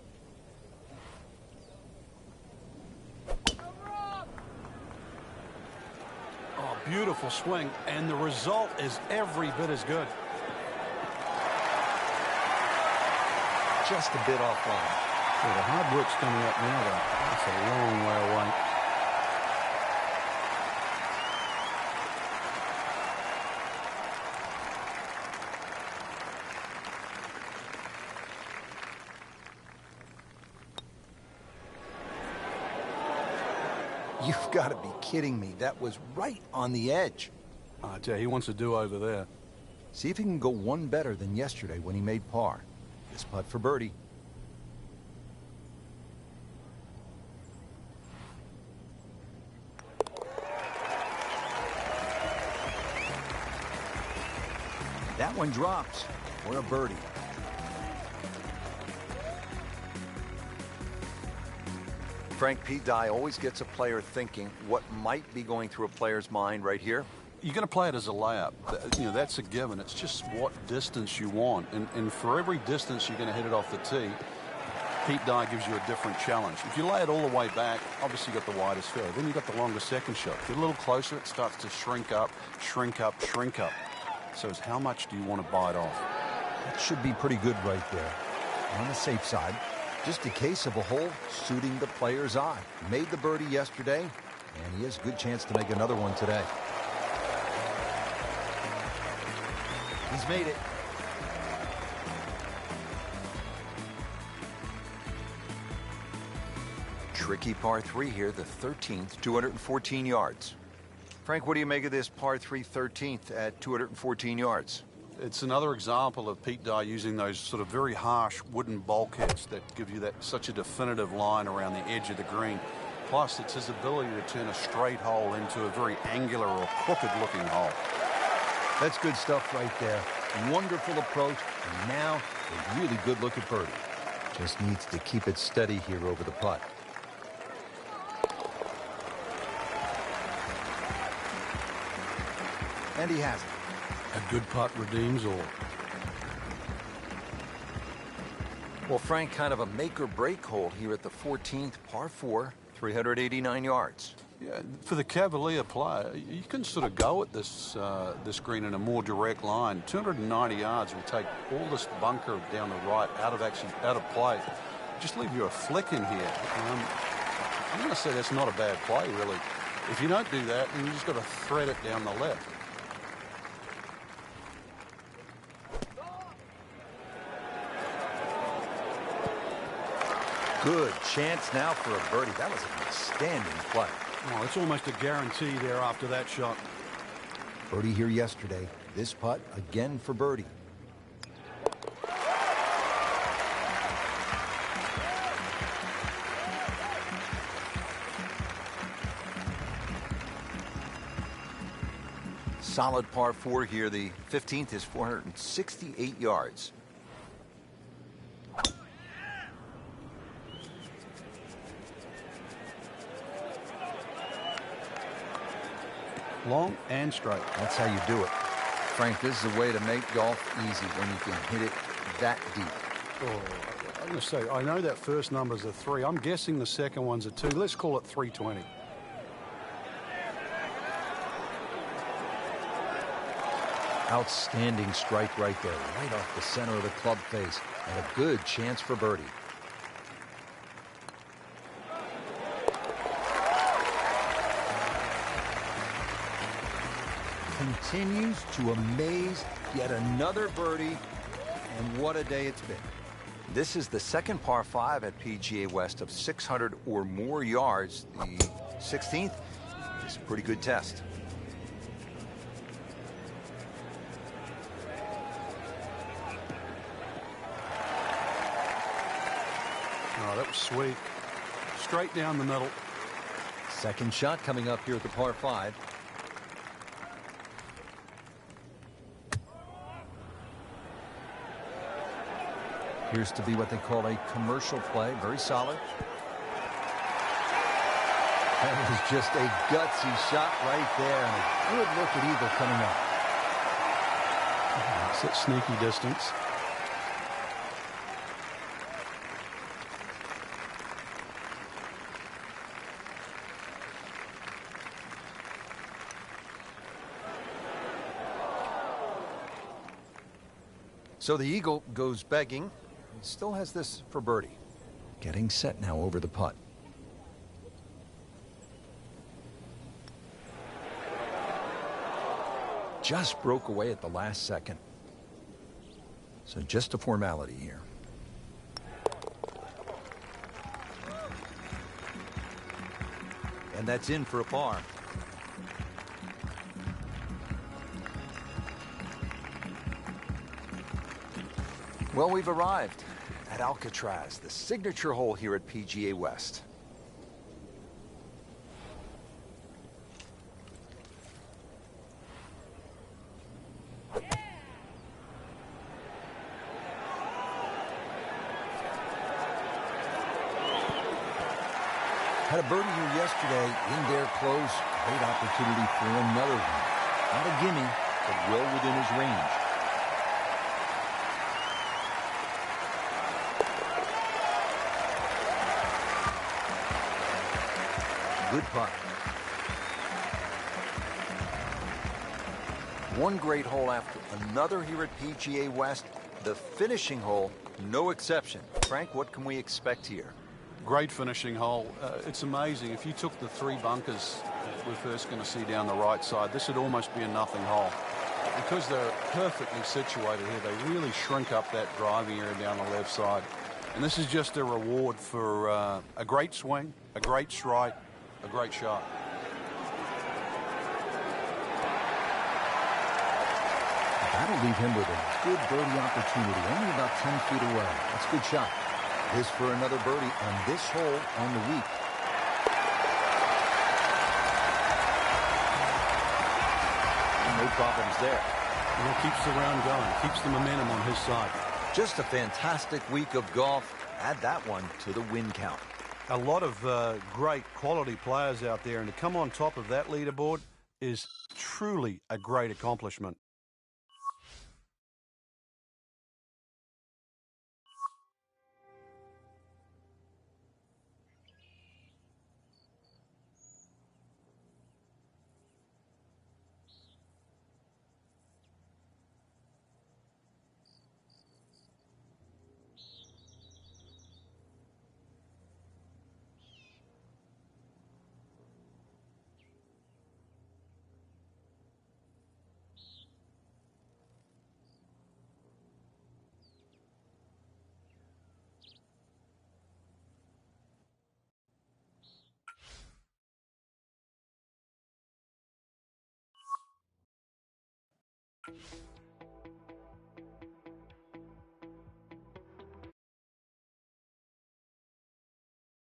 Oh, beautiful swing, and the result is every bit as good. Just a bit offline. Well, the hard work's coming up now, though. That's a long way away. You've got to be kidding me. That was right on the edge. I tell you, he wants to do over there. See if he can go one better than yesterday when he made par. This putt for birdie. That one drops for a birdie. Frank, Pete Dye always gets a player thinking what might be going through a player's mind right here. You're going to play it as a layup. You know, that's a given. It's just what distance you want. And for every distance you're going to hit it off the tee, Pete Dye gives you a different challenge. If you lay it all the way back, obviously you've got the widest field. Then you've got the longest second shot. If you're a little closer, it starts to shrink up, shrink up, shrink up. So it's how much do you want to bite off? That should be pretty good right there. On the safe side. Just a case of a hole suiting the player's eye. Made the birdie yesterday, and he has a good chance to make another one today. He's made it. Tricky par 3 here, the 13th, 214 yards. Frank, what do you make of this par 3 13th at 214 yards? It's another example of Pete Dye using those sort of very harsh wooden bulkheads that give you that such a definitive line around the edge of the green. Plus, it's his ability to turn a straight hole into a very angular or crooked-looking hole. That's good stuff right there. Wonderful approach, and now a really good look at birdie. Just needs to keep it steady here over the putt. And he has it. A good putt redeems all. Well, Frank, kind of a make-or-break hole here at the 14th, par 4, 389 yards. Yeah, for the Cavalier player, you can sort of go at this this green in a more direct line. 290 yards will take all this bunker down the right out of play. Just leave you a flick in here. I'm going to say that's not a bad play, really. If you don't do that, then you just got to thread it down the left. Good chance now for a birdie. That was an outstanding play. Oh, it's almost a guarantee there after that shot. Birdie here yesterday. This putt again for birdie. Solid par 4 here. The 15th is 468 yards. Long and straight. That's how you do it. Frank, this is a way to make golf easy when you can hit it that deep. Oh, I'm going to say, I know that first number's a 3. I'm guessing the second one's a 2. Let's call it 320. Outstanding strike right there, right off the center of the club face, and a good chance for birdie. Continues to amaze, yet another birdie, and what a day it's been. This is the second par 5 at PGA West of 600 or more yards. The 16th is a pretty good test. Oh, that was sweet. Straight down the middle. Second shot coming up here at the par 5. Appears to be what they call a commercial play. Very solid. That was just a gutsy shot right there, and a good look at eagle coming up. It's that sneaky distance. So the eagle goes begging. He still has this for birdie. Getting set now over the putt. Just broke away at the last second. So just a formality here. And that's in for a par. Well, we've arrived at Alcatraz, the signature hole here at PGA West. Had a birdie here yesterday, in there close. Great opportunity for another one. Not a gimme, but well within his range. Good putt. One great hole after another here at PGA West. The finishing hole, no exception. Frank, what can we expect here? Great finishing hole. It's amazing. If you took the 3 bunkers we're first going to see down the right side, this would almost be a nothing hole. Because they're perfectly situated here, they really shrink up that driving area down the left side. And this is just a reward for a great swing, a great strike, a great shot. That'll leave him with a good birdie opportunity, only about 10 feet away. That's a good shot. This for another birdie on this hole on the week. No problems there. And it keeps the round going, keeps the momentum on his side. Just a fantastic week of golf. Add that one to the win count. A lot of great quality players out there, and to come on top of that leaderboard is truly a great accomplishment.